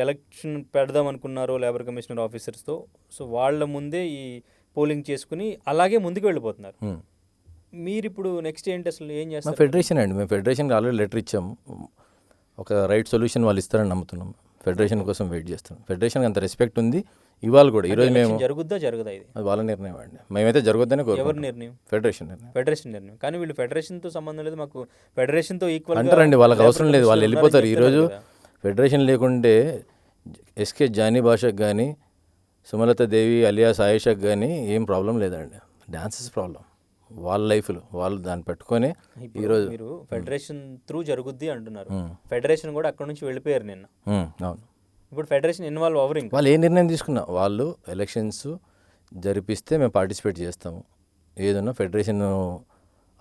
ఎలక్షన్ పెడదాం అనుకున్నారో లేబర్ కమిషనర్ ఆఫీసర్స్తో, సో వాళ్ళ ముందే ఈ పోలింగ్ చేసుకుని అలాగే ముందుకు వెళ్ళిపోతున్నారు. మీరు ఇప్పుడు నెక్స్ట్ ఏంటి, అసలు ఏం చేస్తారు? ఫెడరేషన్ అండి, మేము ఫెడరేషన్కి ఆల్రెడీ లెటర్ ఇచ్చాము, ఒక రైట్ సొల్యూషన్ వాళ్ళు ఇస్తారని నమ్ముతున్నాం. ఫెడరేషన్ కోసం వెయిట్ చేస్తాం. ఫెడరేషన్కి అంత రెస్పెక్ట్ ఉంది. ఇవాళ కూడా ఈరోజు మేము జరుగుద్దా జరగదా ఇది అది వాళ్ళ నిర్ణయం అండి, మేమైతే జరగొద్దనే కోరుకుంటున్నాం. ఎవరి నిర్ణయం? ఫెడరేషన్ నిర్ణయం. కానీ వీళ్ళు ఫెడరేషన్తో సంబంధం లేదు, మాకు ఫెడరేషన్తో ఈక్వల్ అంటారండి, వాళ్ళకి అవసరం లేదు, వాళ్ళు వెళ్ళిపోతారు. ఈరోజు ఫెడరేషన్ లేకుంటే ఎస్కే జానీ భాషకు కానీ, సుమలత దేవి అలియాస్ ఆయేషాకి కానీ ఏం ప్రాబ్లం లేదండి. డాన్సెస్ ప్రాబ్లం, వాళ్ళ లైఫ్లో వాళ్ళు దాన్ని పెట్టుకొని ఈరోజు మీరు ఫెడరేషన్ త్రూ జరుగుద్ది అంటున్నారు. ఫెడరేషన్ కూడా అక్కడ నుంచి వెళ్ళిపోయారు నిన్న. అవును, ఇప్పుడు ఫెడరేషన్ ఇన్వాల్వ్ అవ్వరు. వాళ్ళు ఏ నిర్ణయం తీసుకున్నా వాళ్ళు ఎలక్షన్స్ జరిపిస్తే మేము పార్టిసిపేట్ చేస్తాము, ఏదన్నా ఫెడరేషన్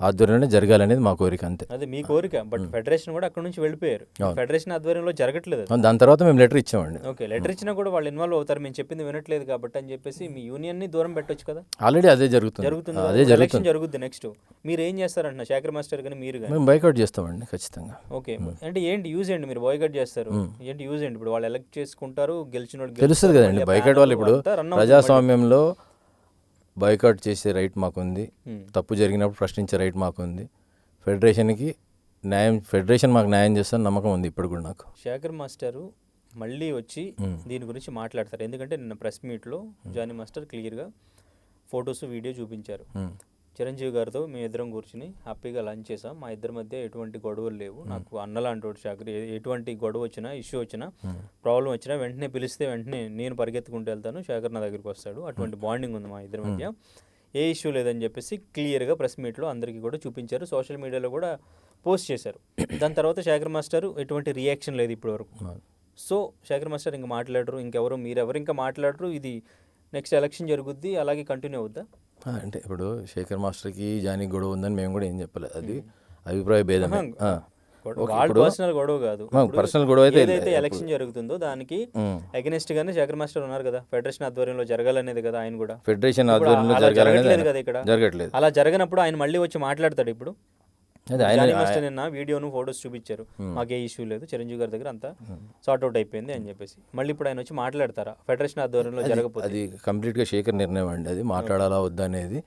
ఆధ్వర్యంలో జరగాలనేది మా కోరిక, అంతే. అదే మీ కోరిక, బట్ ఫెడరేషన్ కూడా అక్కడ నుంచి వెళ్ళిపోయారు. ఫెడరేషన్ ఆధ్వర్యంలో జరగట్లేదు. దాని తర్వాత మేము లెటర్ ఇచ్చామండి. ఓకే, లెటర్ ఇచ్చినా కూడా వాళ్ళు ఇన్వాల్వ్ అవుతారు, మేము చెప్పింది వినట్లేదు కాబట్టి అని చెప్పేసి మీ యూనియన్ని దూరం పెట్టొచ్చు కదా. ఆల్రెడీ అదే జరుగుతుంది. అదే ఎలక్షన్ జరుగుద్ది. నెక్స్ట్ మీరు ఏం చేస్తారంటున్నా, శేఖర్ మాస్టర్ కానీ మీరు కానీ? మేము బాయ్కౌట్ చేస్తామండి ఖచ్చితంగా. ఓకే, అంటే ఏంటి యూజ్ ఏంటి? మీరు బాయ్కౌట్ చేస్తారు, ఏంటి యూజ్ ఏంటి? ఇప్పుడు వాళ్ళు ఎలక్ట్ చేసుకుంటారు, గెలిచిన తెలుస్తుంది కదండి. బాయ్కౌట్ వాళ్ళు ఇప్పుడు ప్రజాస్వామ్యంలో బాయ్కౌట్ చేసే రైట్ మాకుంది, తప్పు జరిగినప్పుడు ప్రశ్నించే రైట్ మాకుంది. ఫెడరేషన్ మాకు న్యాయం చేస్తారని నమ్మకం ఉంది ఇప్పుడు కూడా నాకు. శేఖర్ మాస్టరు మళ్ళీ వచ్చి దీని గురించి మాట్లాడతారు, ఎందుకంటే నిన్న ప్రెస్ మీట్లో జానీ మాస్టర్ క్లియర్గా ఫొటోస్ వీడియో చూపించారు. చిరంజీవి గారితో మేము ఇద్దరం కూర్చుని హ్యాపీగా లంచ్ చేసాం, మా ఇద్దరి మధ్య ఎటువంటి గొడవలు లేవు, నాకు అన్నలాంటి శేఖర్, ఎటువంటి గొడవ వచ్చినా, ఇష్యూ వచ్చినా, ప్రాబ్లం వచ్చినా వెంటనే పిలిస్తే వెంటనే నేను పరిగెత్తుకుంటూ వెళ్తాను, శేఖర్ నా దగ్గరికి వస్తాడు, అటువంటి బాండింగ్ ఉంది మా ఇద్దరి మధ్య, ఏ ఇష్యూ లేదని చెప్పేసి క్లియర్గా ప్రెస్ మీట్లో అందరికీ కూడా చూపించారు, సోషల్ మీడియాలో కూడా పోస్ట్ చేశారు. దాని తర్వాత శేఖర్ మాస్టర్ ఎటువంటి రియాక్షన్ లేదు ఇప్పటివరకు. సో శేఖర్ మాస్టర్ ఇంకా మాట్లాడరు, ఇంకెవరు మీరెవరు ఇంకా మాట్లాడరు, ఇది నెక్స్ట్ ఎలక్షన్ జరుగుద్ది, అలాగే కంటిన్యూ అవుద్దా? అంటే ఇప్పుడు శేఖర్ మాస్టర్కి జానీ గొడవ ఉందని మేము కూడా ఏం చెప్పలేదు, అది అభిప్రాయ భేదం. పర్సనల్ గొడవ కాదు, పర్సనల్ గొడవ అయితే ఏదైతే ఎలక్షన్ జరుగుతుందో దానికి అగెనిస్ట్ గానే శేఖర్ మాస్టర్ ఉన్నారు కదా, ఫెడరేషన్ ఆధ్వర్యంలో జరగాలనేది కదా ఆయన కూడా. ఫెడరేషన్ ఆధ్వర్యంలో జరగలేదు కదా ఇక్కడ, జరగట్లేదు. అలా జరగనప్పుడు ఆయన మళ్ళీ వచ్చి మాట్లాడతాడు. ఇప్పుడు జానీ మాస్టర్ నిన్న వీడియోను ఫొటోస్ చూపించారు, మాకే ఇష్యూ లేదు, చిరంజీవి గారి దగ్గర అంతా సార్ట్అవుట్ అయిపోయింది అని చెప్పేసి. మళ్ళీ ఇప్పుడు ఆయన వచ్చి మాట్లాడతారా ఫెడరేషన్ ఆధ్వర్యంలో జరగకపోతే? అది కంప్లీట్గా శేఖర్ నిర్ణయం అండి, అది మాట్లాడాలా వద్దా అనేది.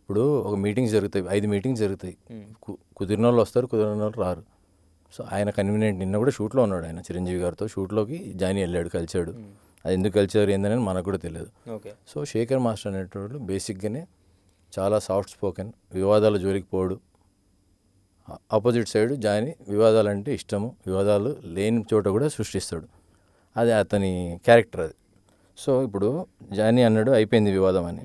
ఇప్పుడు ఒక మీటింగ్స్ జరుగుతాయి, 5 మీటింగ్స్ జరుగుతాయి, కుదిరిన వాళ్ళు వస్తారు, కుదిరిన వాళ్ళు రారు. సో ఆయన కన్వీనియంట్, నిన్న కూడా షూట్లో ఉన్నాడు ఆయన చిరంజీవి గారితో, షూట్లోకి జానీ వెళ్ళాడు, కలిసాడు. అది ఎందుకు కలిసారు ఏందని మనకు కూడా తెలియదు. సో శేఖర్ మాస్టర్ అనేటోళ్ళు బేసిక్గానే చాలా సాఫ్ట్ స్పోకెన్, వివాదాల జోలికి పోడు. ఆపోజిట్ సైడ్ జానీ వివాదాలంటే ఇష్టము, వివాదాలు లేని చోట కూడా సృష్టిస్తాడు, అది అతని క్యారెక్టర్ అది. సో ఇప్పుడు జానీ అన్నాడు అయిపోయింది వివాదం అని.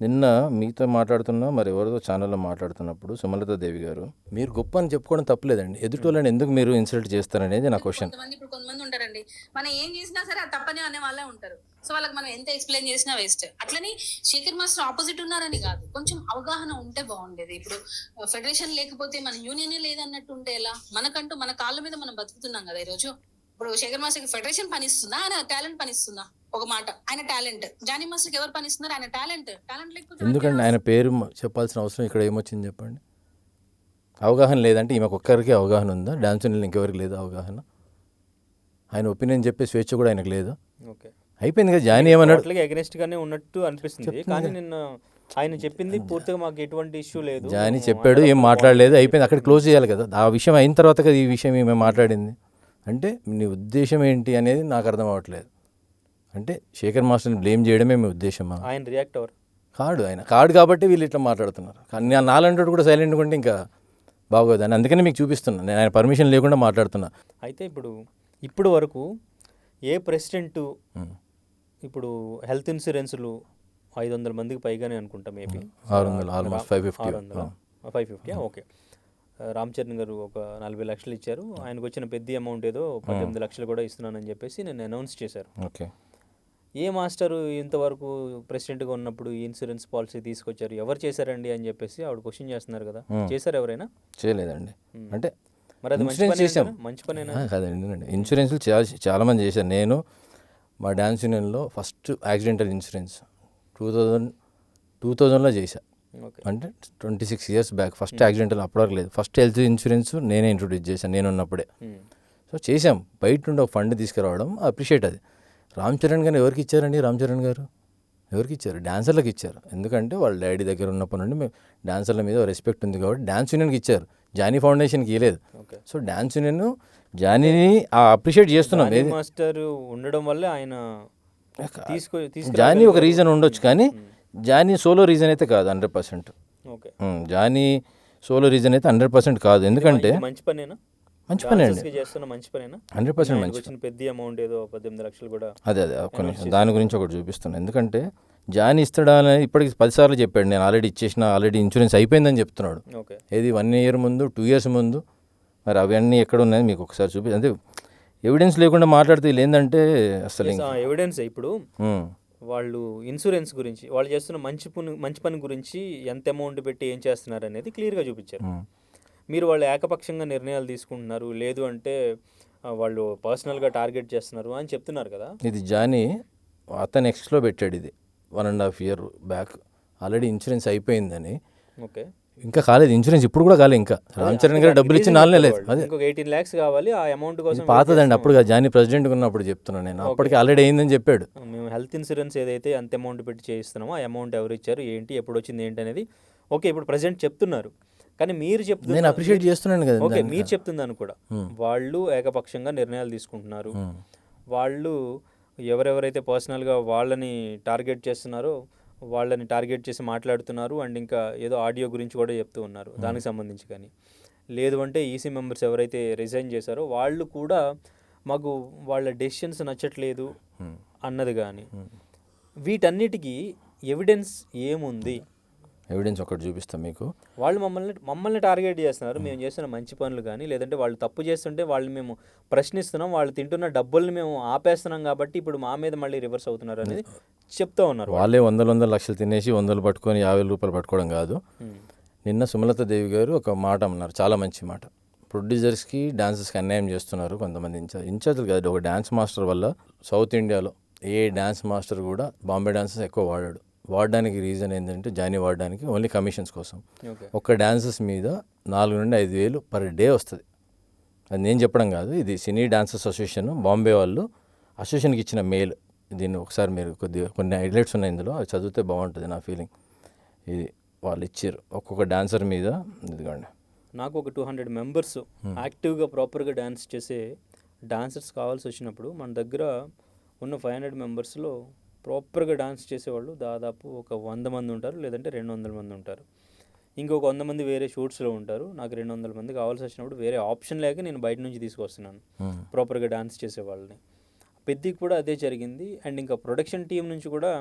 నిన్న మీతో మాట్లాడుతున్నా మరి ఎవరితో ఛానల్లో మాట్లాడుతున్నప్పుడు సుమలత దేవి గారు, మీరు గొప్ప అని చెప్పుకోవడం తప్పలేదండి, ఎదుటోళ్ళని ఎందుకు మీరు ఇన్సల్ట్ చేస్తారనేది నా క్వశ్చన్. ఇప్పుడు కొంతమంది ఉంటారండి, మనం ఏం చేసినా సరే అది తప్పని అనే వాళ్ళే ఉంటారు. సో వాళ్ళకి మనం ఎంత ఎక్స్ప్లెయిన్ చేసినా వేస్ట్. అట్లని శేఖర్ మాస్టర్ ఆపోజిట్ ఉన్నారని కాదు, కొంచెం అవగాహన ఉంటే బాగుండేది. ఇప్పుడు ఫెడరేషన్ లేకపోతే మన యూనియనే లేదన్నట్టు ఉంటే ఎలా? మనకంటూ మన కాళ్ళ మీద మనం బతుకుతున్నాం కదా ఈరోజు. ఇప్పుడు శేఖర్ మాస్టర్కి ఫెడరేషన్ పనిస్తుందా, ఆయన టాలెంట్ పనిస్తుందా? ఒక మాట, ఆయన టాలెంట్. జానీ మాస్టర్కి ఎవరు పనిస్తున్నారు? ఆయన టాలెంట్ లేకపోతే ఎందుకంటే ఆయన పేరు చెప్పాల్సిన అవసరం ఇక్కడ ఏమొచ్చింది చెప్పండి? అవగాహన లేదంటే ఈమెకు ఒక్కరికి అవగాహన ఉందా? డాన్స్ ఇంకెవరికి లేదు అవగాహన? ఆయన ఒపీనియన్ చెప్పే స్వేచ్ఛ కూడా ఆయనకు లేదా? ఓకే, అయిపోయింది కదా. జానీ ఏమన్నాడు, అగెనిస్ట్ గానే ఉన్నట్టు అనిపిస్తుంది. కానీ నిన్న ఆయన చెప్పింది పూర్తిగా మాకు ఎటువంటి ఇష్యూ లేదు, జానీ మేము చెప్పాడు, ఏం మాట్లాడలేదు, అయిపోయింది, అక్కడ క్లోజ్ చేయాలి కదా. ఆ విషయం అయిన తర్వాత కదా ఈ విషయం మేము మాట్లాడింది. అంటే నీ ఉద్దేశం ఏంటి అనేది నాకు అర్థం అవ్వట్లేదు. అంటే శేఖర్ మాస్టర్ని బ్లేమ్ చేయడమే మీ ఉద్దేశమా? ఆయన రియాక్ట్ అవ్వరు. ఆయన కాడు కాబట్టి వీళ్ళు ఇట్లా మాట్లాడుతున్నారు. కానీ నాలంటోడు కూడా సైలెంట్గా ఉంటే ఇంకా బాగోదు అని అందుకని మీకు చూపిస్తున్నా. నేను ఆయన పర్మిషన్ లేకుండా మాట్లాడుతున్నా. అయితే ఇప్పుడు వరకు ఏ ప్రెసిడెంట్ ఇప్పుడు హెల్త్ ఇన్సూరెన్స్లు 500 మందికి పైగానే అనుకుంటా, maybe 600 almost 550. 550 okay. Ram Charan గారు ఒక 40 లక్షలు ఇచ్చారు. ఆయనకు వచ్చిన పెద్ద అమౌంట్ ఏదో 18 లక్షలు కూడా ఇస్తున్నానని చెప్పేసి నేను అనౌన్స్ చేశారు. ఓకే. ఏ మాస్టరు ఇంతవరకు ప్రెసిడెంట్గా ఉన్నప్పుడు ఈ ఇన్సూరెన్స్ పాలసీ తీసుకొచ్చారు, ఎవరు చేశారండి అని చెప్పేసి ఆవిడ క్వశ్చన్ చేస్తున్నారు కదా. చేశారు ఎవరైనా? చేయలేదండి. అంటే మరి అది ఇన్సూరెన్స్ చేసాం. మంచి పనేనా? కాదండి, ఇన్సూరెన్స్లు చాలామంది చేశాను. నేను మా డ్యాన్స్ యూనియన్లో ఫస్ట్ యాక్సిడెంటల్ ఇన్సూరెన్స్ 2000లో చేశా. ఓకే. అంటే 26 years బ్యాక్ ఫస్ట్ యాక్సిడెంటల్, అప్పటివరకు లేదు. ఫస్ట్ హెల్త్ ఇన్సూరెన్స్ నేనే ఇంట్రొడ్యూస్ చేశాను నేను ఉన్నప్పుడే. సో చేసాం. బయట నుండి ఒక ఫండ్ తీసుకురావడం అప్రిషియేట్. అది రామ్ చరణ్ గారు ఎవరికి ఇచ్చారండి? రామ్ చరణ్ గారు ఎవరికి ఇచ్చారు? డాన్సర్లకు ఇచ్చారు. ఎందుకంటే వాళ్ళ డాడీ దగ్గర ఉన్నప్పటి నుండి మేము డాన్సర్ల మీద రెస్పెక్ట్ ఉంది కాబట్టి డ్యాన్స్ యూనియన్కి ఇచ్చారు. జానీ ఫౌండేషన్కి ఇవ్వలేదు. సో డ్యాన్స్ యూనియన్ జానీని అప్రిషియేట్ చేస్తున్నాం. మాస్టర్ ఉండడం వల్ల ఆయన జానీ ఒక రీజన్ ఉండొచ్చు, కానీ జానీ సోలో రీజన్ అయితే కాదు 100%. ఓకే. జానీ సోలో రీజన్ అయితే 100% కాదు. ఎందుకంటే మంచి పనేనా? మంచి పని అండి, చేస్తున్న మంచి పనేనా? 100% మంచి. వచ్చిన పెద్ద అమౌంట్ ఏదో 18 లక్షలు కూడా. అదే ఒక్క నిమిషం దాని గురించి ఒకటి చూపిస్తున్నాను. ఎందుకంటే జానీ ఇస్తాడా అనేది ఇప్పటికి 10 సార్లు చెప్పాడు. నేను ఆల్రెడీ ఇచ్చేసిన, ఆల్రెడీ ఇన్సూరెన్స్ అయిపోయిందని చెప్తున్నాడు. ఓకే. ఏది 1 year ముందు, 2 years ముందు. మరి అవన్నీ ఎక్కడ ఉన్నాయి మీకు ఒకసారి చూపి. అంటే ఎవిడెన్స్ లేకుండా మాట్లాడితే ఏంటంటే అసలు ఎవిడెన్స్ ఇప్పుడు వాళ్ళు ఇన్సూరెన్స్ గురించి, వాళ్ళు చేస్తున్న మంచి పని గురించి ఎంత అమౌంట్ పెట్టి ఏం చేస్తున్నారు అనేది క్లియర్గా చూపించారు. మీరు వాళ్ళు ఏకపక్షంగా నిర్ణయాలు తీసుకుంటున్నారు, లేదు అంటే వాళ్ళు పర్సనల్గా టార్గెట్ చేస్తున్నారు అని చెప్తున్నారు కదా. ఇది జానీ అతను ఎక్స్లో పెట్టాడు. ఇది 1.5 year బ్యాక్ ఆల్రెడీ ఇన్సూరెన్స్ అయిపోయిందని. ఓకే. ఇంకా కాలేదు ఇన్సూరెన్స్, ఇప్పుడు కూడా కాలేదు. ఇంకా రామ్ చరణ్ గారు డబ్బులు ఇచ్చి 4 నెలలు. అదే ఇంకొక 18 lakhs కావాలి ఆ అమౌంట్ కోసం. పాతదండి, అప్పుడు జానీ ప్రెసిడెంట్గా ఉన్నప్పుడు చెప్తున్నాను నేను. అప్పటికి ఆల్రెడీ అయిందని చెప్పాడు. మేము హెల్త్ ఇన్సూరెన్స్ ఏదైతే అంత అమౌంట్ పెట్టి చేయిస్తున్నామో ఆ అమౌంట్ ఎవరు ఇచ్చారు, ఏంటి, ఎప్పుడు వచ్చింది, ఏంటి అనేది ఓకే ఇప్పుడు ప్రజెంట్ చెప్తున్నారు. కానీ మీరు చెప్తున్నారు, నేను అప్రిషియేట్ చేస్తున్నాను కదా. ఓకే, మీరు చెప్తుందని కూడా వాళ్ళు ఏకపక్షంగా నిర్ణయాలు తీసుకుంటున్నారు. వాళ్ళు ఎవరెవరైతే పర్సనల్గా వాళ్ళని టార్గెట్ చేస్తున్నారో వాళ్ళని టార్గెట్ చేసి మాట్లాడుతున్నారు. అండ్ ఇంకా ఏదో ఆడియో గురించి కూడా చెప్తూ ఉన్నారు దానికి సంబంధించి. కానీ లేదు అంటే ఈసీ మెంబర్స్ ఎవరైతే రిజైన్ చేశారో వాళ్ళు కూడా మాకు వాళ్ళ డెసిషన్స్ నచ్చట్లేదు అన్నది. కానీ వీటన్నిటికీ ఎవిడెన్స్ ఏముంది? ఎవిడెన్స్ ఒకటి చూపిస్తాం మీకు. వాళ్ళు మమ్మల్ని టార్గెట్ చేస్తున్నారు, మేము చేస్తున్న మంచి పనులు కానీ, లేదంటే వాళ్ళు తప్పు చేస్తుంటే వాళ్ళు మేము ప్రశ్నిస్తున్నాం, వాళ్ళు తింటున్న డబ్బుల్ని మేము ఆపేస్తున్నాం కాబట్టి ఇప్పుడు మా మీద మళ్ళీ రివర్స్ అవుతున్నారు అనేది చెప్తూ ఉన్నారు. వాళ్ళే 100 లక్షలు తినేసి 100 పట్టుకొని 50 రూపాయలు పట్టుకోవడం కాదు. నిన్న సుమలత దేవి గారు ఒక మాట అన్నారు, చాలా మంచి మాట. ప్రొడ్యూసర్స్కి డాన్సర్స్కి అన్యాయం చేస్తున్నారు కొంతమంది ఇన్ఛార్జ్లు కాదు. ఒక డ్యాన్స్ మాస్టర్ వల్ల సౌత్ ఇండియాలో ఏ డ్యాన్స్ మాస్టర్ కూడా బాంబే డాన్సర్స్ ఎక్కువ వాడడానికి రీజన్ ఏంటంటే జానీ వాడడానికి ఓన్లీ కమిషన్స్ కోసం. ఒక్క డాన్సర్స్ మీద 4 నుండి 5 వేలు పర్ డే వస్తుంది. అది నేను చెప్పడం కాదు, ఇది సినీ డాన్సర్స్ అసోసియేషన్ బాంబే వాళ్ళు అసోసియేషన్కి ఇచ్చిన మెయిల్. దీన్ని ఒకసారి మీరు కొన్ని హైలైట్స్ ఉన్నాయి ఇందులో, అది చదివితే బాగుంటుంది నా ఫీలింగ్. ఇది వాళ్ళు ఇచ్చారు ఒక్కొక్క డాన్సర్ మీద. ఇదిగోండి, నాకు ఒక 200 మెంబర్స్ యాక్టివ్గా ప్రాపర్గా డ్యాన్స్ చేసే డాన్సర్స్ కావాల్సి వచ్చినప్పుడు మన దగ్గర ఉన్న 500 మెంబర్స్లో ప్రాపర్గా డాన్స్ చేసేవాళ్ళు దాదాపు ఒక 100 మంది ఉంటారు, లేదంటే 200 మంది ఉంటారు. ఇంకొక 100 మంది వేరే షూట్స్లో ఉంటారు. నాకు 200 మంది కావాల్సి వచ్చినప్పుడు వేరే ఆప్షన్ లేక నేను బయట నుంచి తీసుకొస్తున్నాను ప్రాపర్గా డాన్స్ చేసే వాళ్ళని. పెద్దకి కూడా అదే జరిగింది. అండ్ ఇంకా ప్రొడక్షన్ టీం నుంచి కూడా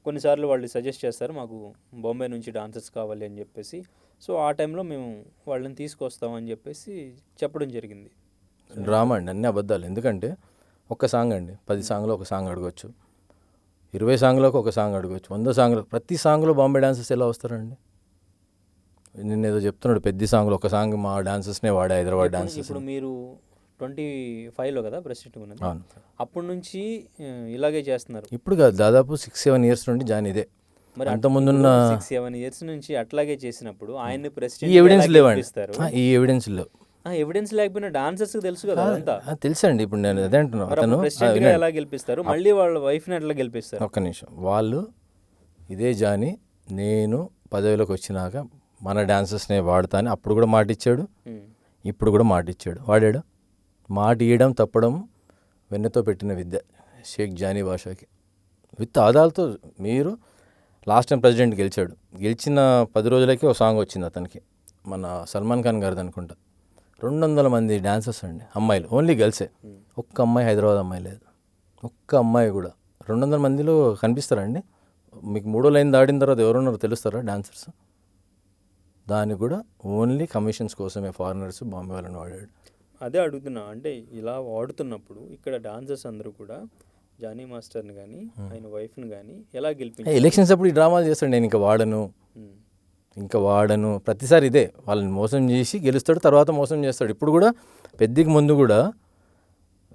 కొన్నిసార్లు వాళ్ళు సజెస్ట్ చేస్తారు మాకు బాంబే నుంచి డాన్సర్స్ కావాలి అని చెప్పేసి. సో ఆ టైంలో మేము వాళ్ళని తీసుకొస్తామని చెప్పేసి చెప్పడం జరిగింది. డ్రామా అండి, అన్ని అబద్ధాలు. ఎందుకంటే ఒక్క సాంగ్ అండి, 10 సాంగ్లో ఒక సాంగ్ అడగవచ్చు, 20 సాంగ్లోకి ఒక సాంగ్ అడగవచ్చు, 100 సాంగ్లో ప్రతి సాంగ్లో బాంబే డాన్సర్స్ ఎలా వస్తారండి? నిన్న ఏదో చెప్తున్నాడు, పెద్ద సాంగ్లో ఒక సాంగ్ మా డాన్సర్స్నే వాడే హైదరాబాద్ డాన్సర్స్. ఇప్పుడు మీరు 25లో కదా ప్రెసిడెంట్ ఉన్నది, అప్పటి నుంచి ఇలాగే చేస్తున్నారు. ఇప్పుడు కాదు, దాదాపు 6-7 years నుండి జానీ ఇదే. మరి అంతకుముందున్న 6-7 years నుంచి అట్లాగే చేసినప్పుడు ఆయన్ని ఈ ప్రెసిడెంట్ ఎవిడెన్స్ లేవండి, ఈ ఎవిడెన్స్ లేవు. ఎవిడెన్స్ లేకపోయినా డాన్సర్స్ తెలుసు కదా అదంతా. తెలుసండి, ఇప్పుడు నేను అదే అంటున్నాను. అతను ప్రెసిడెంట్ గా ఎలా గెలిపిస్తారు, మళ్ళీ వాళ్ళ వైఫ్ ని ఎట్లా గెలిపిస్తారు? ఒక్క నిమిషం, వాళ్ళు ఇదే జానీ నేను పదవిలోకి వచ్చినాక మన డాన్సర్స్నే వాడతా అని అప్పుడు కూడా మాట ఇచ్చాడు, ఇప్పుడు కూడా మాట ఇచ్చాడు. వాడాడు. మాట ఇవ్వడం తప్పడం వెన్నతో పెట్టిన విద్య షేక్ జానీ బాషాకి. విత్ ఆదాలతో. మీరు లాస్ట్ టైం ప్రెసిడెంట్ గెలిచాడు. గెలిచిన 10 రోజులకే ఒక సాంగ్ వచ్చింది అతనికి, మన సల్మాన్ ఖాన్ గారిది అనుకుంటా. 200 మంది డాన్సర్స్ అండి, అమ్మాయిలు, ఓన్లీ గర్ల్సే. ఒక్క అమ్మాయి హైదరాబాద్ అమ్మాయి లేదు, ఒక్క అమ్మాయి కూడా. 200 మందిలో కనిపిస్తారండి మీకు? 3వ లైన్ దాటిన తర్వాత ఎవరున్నారో తెలుస్తారా డాన్సర్స్? దానికి కూడా ఓన్లీ కమిషన్స్ కోసమే ఫారినర్స్ బాంబే వాళ్ళని వాడాడు. అదే అడుగుతున్నా, అంటే ఇలా వాడుతున్నప్పుడు ఇక్కడ డాన్సర్స్ అందరూ కూడా జానీ మాస్టర్ని కానీ ఆయన వైఫ్ని కానీ ఎలా గెలిపించారు? ఎలక్షన్స్ అప్పుడు ఈ డ్రామాలు చేస్తాడు, నేను ఇంకా వాడను ప్రతిసారి ఇదే. వాళ్ళని మోసం చేసి గెలుస్తాడు, తర్వాత మోసం చేస్తాడు. ఇప్పుడు కూడా పెద్దకి ముందు కూడా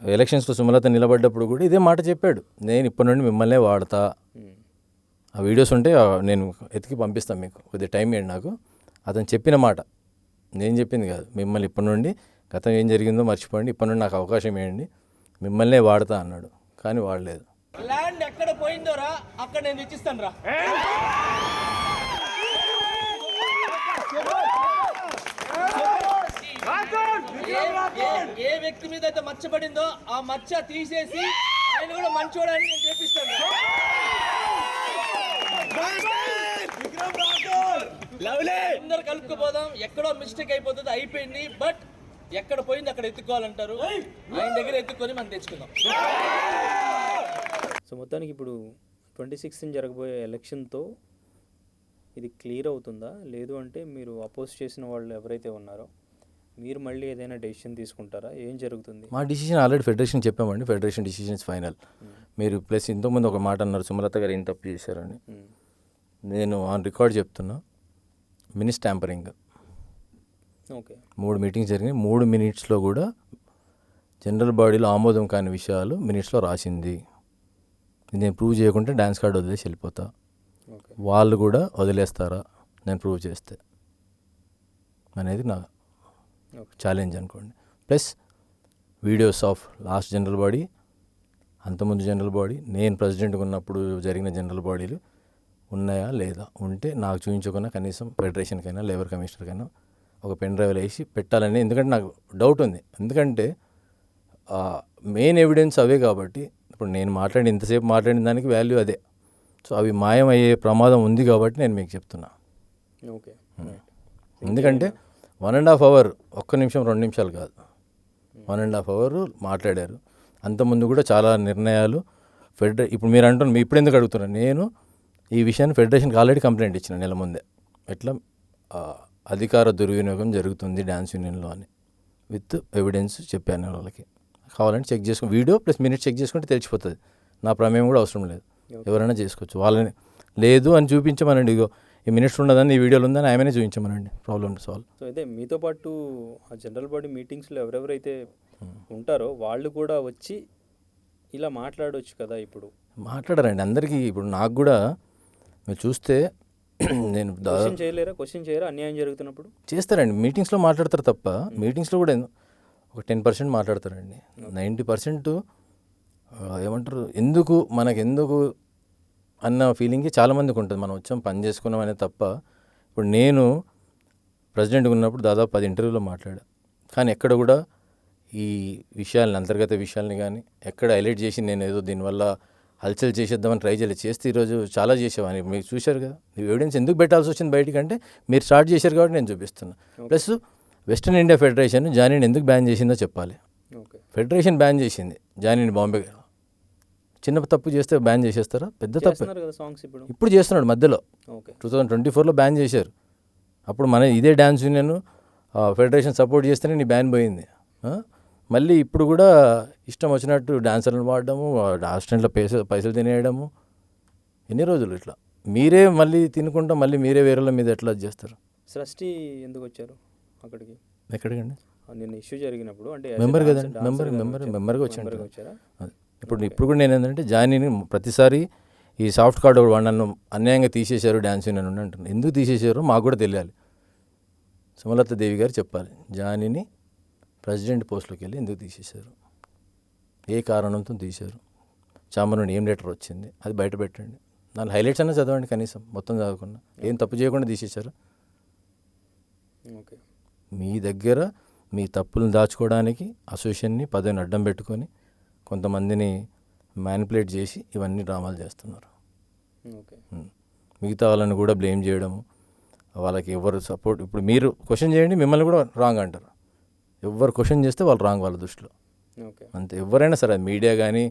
ఎలక్షన్స్లో సుమలత నిలబడ్డప్పుడు కూడా ఇదే మాట చెప్పాడు, నేను ఇప్పటి నుండి మిమ్మల్నే వాడతా. ఆ వీడియోస్ ఉంటే నేను ఎతికి పంపిస్తాను మీకు, కొద్దిగా టైం ఇవ్వండి నాకు. అతను చెప్పిన మాట, నేను చెప్పింది కాదు. మిమ్మల్ని ఇప్పటి నుండి గతం ఏం జరిగిందో మర్చిపోండి, ఇప్పటి నుండి నాకు అవకాశం ఇవ్వండి, మిమ్మల్నే వాడతా అన్నాడు. కానీ వాడలేదు. ల్యాండ్ ఎక్కడ పోయిందోరా అక్కడ నేను ఇచ్చిస్తాను రా. ఏ వ్యక్తి మీద అయితే మచ్చబడిందో ఆ మచ్చ తీసేసి ఆయన కూడా మంచోడని నేను చేపిస్తాను. అందరు కలుపుకోపోదాం. ఎక్కడో మిస్టేక్ అయిపోతుంది, అయిపోయింది. బట్ ఎక్కడ పోయింది అక్కడ ఎత్తుకోవాలంటారు. ఆయన దగ్గర ఎత్తుకొని మనం తెచ్చుకుందాం. సో మొత్తానికి ఇప్పుడు 26th జరగబోయే ఎలక్షన్తో ఇది క్లియర్ అవుతుందా? లేదు అంటే మీరు అపోజ్ చేసిన వాళ్ళు ఎవరైతే ఉన్నారో మీరు మళ్ళీ ఏదైనా డెసిషన్ తీసుకుంటారా? ఏం జరుగుతుంది? మా డిసిషన్ ఆల్రెడీ ఫెడరేషన్ చెప్పామండి. Federation decisions final. మీరు ప్లస్ ఇంతకుముందు ఒక మాట అన్నారు, సుమలత గారు ఏం తప్పు చేశారని. నేను ఆన్ రికార్డ్ చెప్తున్నా, మినిట్స్ ట్యాంపరింగ్. ఓకే, 3 మీటింగ్స్ జరిగినాయి. 3 మినిట్స్లో కూడా జనరల్ బాడీలో ఆమోదం కాని విషయాలు మినిట్స్లో రాసింది. నేను ప్రూవ్ చేయకుంటే డాన్స్ కార్డు వదిలేసి వెళ్ళిపోతా. వాళ్ళు కూడా వదిలేస్తారా నేను ప్రూవ్ చేస్తే అనేది నా ఛాలెంజ్ అనుకోండి. Plus videos of last general body, అంతకుముందు జనరల్ బాడీ, నేను ప్రెసిడెంట్గా ఉన్నప్పుడు జరిగిన జనరల్ బాడీలు ఉన్నాయా లేదా? ఉంటే నాకు చూపించకుండా కనీసం ఫెడరేషన్కైనా లేబర్ కమిషనర్కైనా ఒక పెన్ డ్రైవ్లో వేసి పెట్టాలని. ఎందుకంటే నాకు డౌట్ ఉంది. ఎందుకంటే మెయిన్ ఎవిడెన్స్ అవే కాబట్టి. ఇప్పుడు నేను ఇంతసేపు మాట్లాడిన దానికి వాల్యూ అదే. సో అవి మాయమయ్యే ప్రమాదం ఉంది కాబట్టి నేను మీకు చెప్తున్నా. ఓకే, ఎందుకంటే 1.5 hour, 1 నిమిషం 2 నిమిషాలు కాదు, 1.5 hour మాట్లాడారు. అంతకుముందు కూడా చాలా నిర్ణయాలు ఇప్పుడు మీరు అంటున్నారు, ఇప్పుడు ఎందుకు అడుగుతున్నారు? నేను ఈ విషయాన్ని ఫెడరేషన్కి ఆల్రెడీ కంప్లైంట్ ఇచ్చిన నెల ముందే, ఎట్లా అధికార దుర్వినియోగం జరుగుతుంది డ్యాన్స్ యూనియన్లో అని విత్ ఎవిడెన్స్ చెప్పాను వాళ్ళకి. కావాలంటే చెక్ చేసుకుని వీడియో ప్లస్ మినిట్స్ చెక్ చేసుకుంటే తెలిసిపోతుంది. నా ప్రమేయం కూడా అవసరం లేదు, ఎవరైనా చేసుకోవచ్చు. వాళ్ళని లేదు అని చూపించమనండి, ఇగో ఈ మినిట్స్ ఉండదని ఈ వీడియోలు ఉందని ఆమెనే చూపించమనండి, ప్రాబ్లమ్ సాల్వ్. సో ఇదే మీతో పాటు ఆ జనరల్ బాడీ మీటింగ్స్లో ఎవరెవరైతే ఉంటారో వాళ్ళు కూడా వచ్చి ఇలా మాట్లాడవచ్చు కదా? ఇప్పుడు మాట్లాడారండి అందరికీ. ఇప్పుడు నాకు కూడా మీరు చూస్తే నేను క్వశ్చన్ చేయరా అన్యాయం జరుగుతున్నప్పుడు? చేస్తారండి, మీటింగ్స్లో మాట్లాడతారు తప్ప. మీటింగ్స్లో కూడా ఒక 10% మాట్లాడతారండి. 90% ఏమంటారు, మనకెందుకు అన్న ఫీలింగ్ చాలామందికి ఉంటుంది. మనం వచ్చాం పని చేసుకున్నాం అనేది తప్ప. ఇప్పుడు నేను ప్రెసిడెంట్గా ఉన్నప్పుడు దాదాపు 10 ఇంటర్వ్యూలో మాట్లాడా, కానీ ఎక్కడ కూడా ఈ విషయాలని, అంతర్గత విషయాల్ని కానీ ఎక్కడ హైలైట్ చేసి నేను ఏదో దీనివల్ల హల్చల్ చేసేద్దామని ట్రై చేస్తే ఈరోజు చాలా చేసేవాడిని. మీరు చూశారు కదా, ఎవిడెన్స్ ఎందుకు పెట్టాల్సి వచ్చింది బయటికి అంటే మీరు స్టార్ట్ చేశారు కాబట్టి నేను చూపిస్తున్నా. ప్లస్ వెస్టర్న్ ఇండియా ఫెడరేషన్ జానీని ఎందుకు బ్యాన్ చేసిందో చెప్పాలి. ఫెడరేషన్ బ్యాన్ చేసింది జానీని బాంబే. చిన్న తప్పు చేస్తే బ్యాన్ చేసేస్తారా? పెద్ద తప్పు. ఇప్పుడు చేస్తున్నాడు మధ్యలో, 2024లో బ్యాన్ చేశారు. అప్పుడు ఇదే డ్యాన్స్ యూనియన్ ఫెడరేషన్ సపోర్ట్ చేస్తేనే నీ బ్యాన్ పోయింది. మళ్ళీ ఇప్పుడు కూడా ఇష్టం వచ్చినట్టు డాన్సర్లను వాడడము, అసిస్టెంట్లో పైసలు తినేయడము. ఎన్ని రోజులు ఇట్లా మీరే మళ్ళీ తినుకుంటా మళ్ళీ మీరే వేరేల మీద ఎట్లా చేస్తారు? సృష్టి ఎందుకు వచ్చారు అక్కడికి? ఎక్కడికండి? నిన్న ఇష్యూ జరిగినప్పుడు అంటే మెంబర్ కదండి, మెంబర్గా వచ్చాను. ఇప్పుడు కూడా నేను ఏంటంటే జానీని ప్రతిసారి ఈ సాఫ్ట్ కార్డు నన్ను అన్యాయంగా తీసేశారు డ్యాన్స్ యూనియన్ అంటున్నాను. ఎందుకు తీసేశారో మాకు కూడా తెలియాలి. సుమలత దేవి గారు చెప్పాలి, జానీని ప్రెసిడెంట్ పోస్ట్లోకి వెళ్ళి ఎందుకు తీసేశారు, ఏ కారణంతో తీశారు, చామర్ నుండి ఏం లెటర్ వచ్చింది, అది బయట పెట్టండి. దాని హైలైట్స్ అన్నా చదవండి కనీసం, మొత్తం చదవకుండా. ఏం తప్పు చేయకుండా తీసేశారు. ఓకే. మీ దగ్గర మీ తప్పులను దాచుకోవడానికి అసోసియేషన్ని పదవిని అడ్డం పెట్టుకొని కొంతమందిని మ్యానిపులేట్ చేసి ఇవన్నీ డ్రామాలు చేస్తున్నారు. ఓకే. మిగతా వాళ్ళని కూడా బ్లేమ్ చేయడము, వాళ్ళకి ఎవరు సపోర్ట్. ఇప్పుడు మీరు క్వశ్చన్ చేయండి, మిమ్మల్ని కూడా రాంగ్ అంటారు. ఎవరు క్వశ్చన్ చేస్తే వాళ్ళు రాంగ్ వాళ్ళ దృష్టిలో. ఓకే. అంతే. ఎవరైనా సరే, మీడియా కానీ,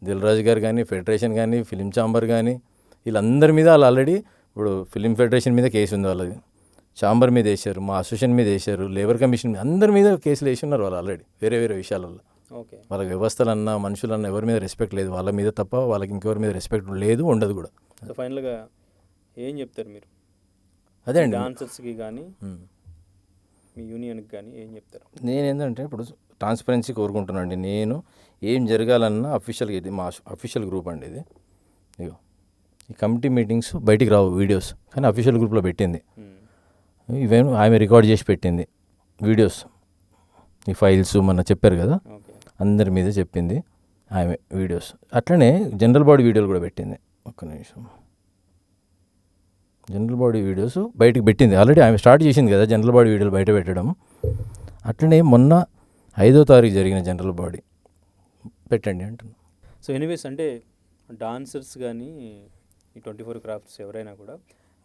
దిల్రాజు గారు కానీ, ఫెడరేషన్ కానీ, ఫిలిం ఛాంబర్ కానీ, వీళ్ళందరి మీద వాళ్ళు ఆల్రెడీ ఇప్పుడు ఫిలిం ఫెడరేషన్ మీద కేసు ఉంది వాళ్ళది, ఛాంబర్ మీద వేశారు, మా అసోసియేషన్ మీద వేశారు, లేబర్ కమిషన్ మీద, అందరి మీద కేసులు వేసి ఉన్నారు వాళ్ళు ఆల్రెడీ వేరే వేరే విషయాలలో. ఓకే. వాళ్ళకి వ్యవస్థలన్నా మనుషులన్నా ఎవరి మీద రెస్పెక్ట్ లేదు, వాళ్ళ మీద తప్ప వాళ్ళకి ఇంకెవరి మీద రెస్పెక్ట్ లేదు, ఉండదు కూడా. సో ఫైనల్గా ఏం చెప్తారు మీరు అదే అండి, డాన్సర్స్కి కానీ మీ యూనియన్కి కానీ ఏం చెప్తారు? నేను ఏంటంటే ఇప్పుడు ట్రాన్స్పరెన్సీ కోరుకుంటున్నాను. నేను ఏం జరగాలన్నా అఫీషియల్గా, ఇది మా అఫీషియల్ గ్రూప్ అండి ఇది. ఇగో ఈ కమిటీ మీటింగ్స్ బయటికి రావు వీడియోస్, కానీ అఫీషియల్ గ్రూప్లో పెట్టింది. ఇవేమో ఆమె రికార్డ్ చేసి పెట్టింది వీడియోస్, ఈ ఫైల్స్ మొన్న చెప్పారు కదా, ఓకే. అందరి మీద చెప్పింది ఆమె వీడియోస్. అట్లనే జనరల్ బాడీ వీడియోలు కూడా పెట్టింది. ఒక్క నిమిషం. జనరల్ బాడీ వీడియోస్ బయటకు పెట్టింది ఆల్రెడీ, ఆమె స్టార్ట్ చేసింది కదా జనరల్ బాడీ వీడియోలు బయట పెట్టడం. అట్లనే మొన్న 5వ తారీఖు జరిగిన జనరల్ బాడీ పెట్టండి అంటున్నాను. సో ఎనీవేస్, అంటే డాన్సర్స్ కానీ ఈ 24 క్రాఫ్ట్స్ ఎవరైనా కూడా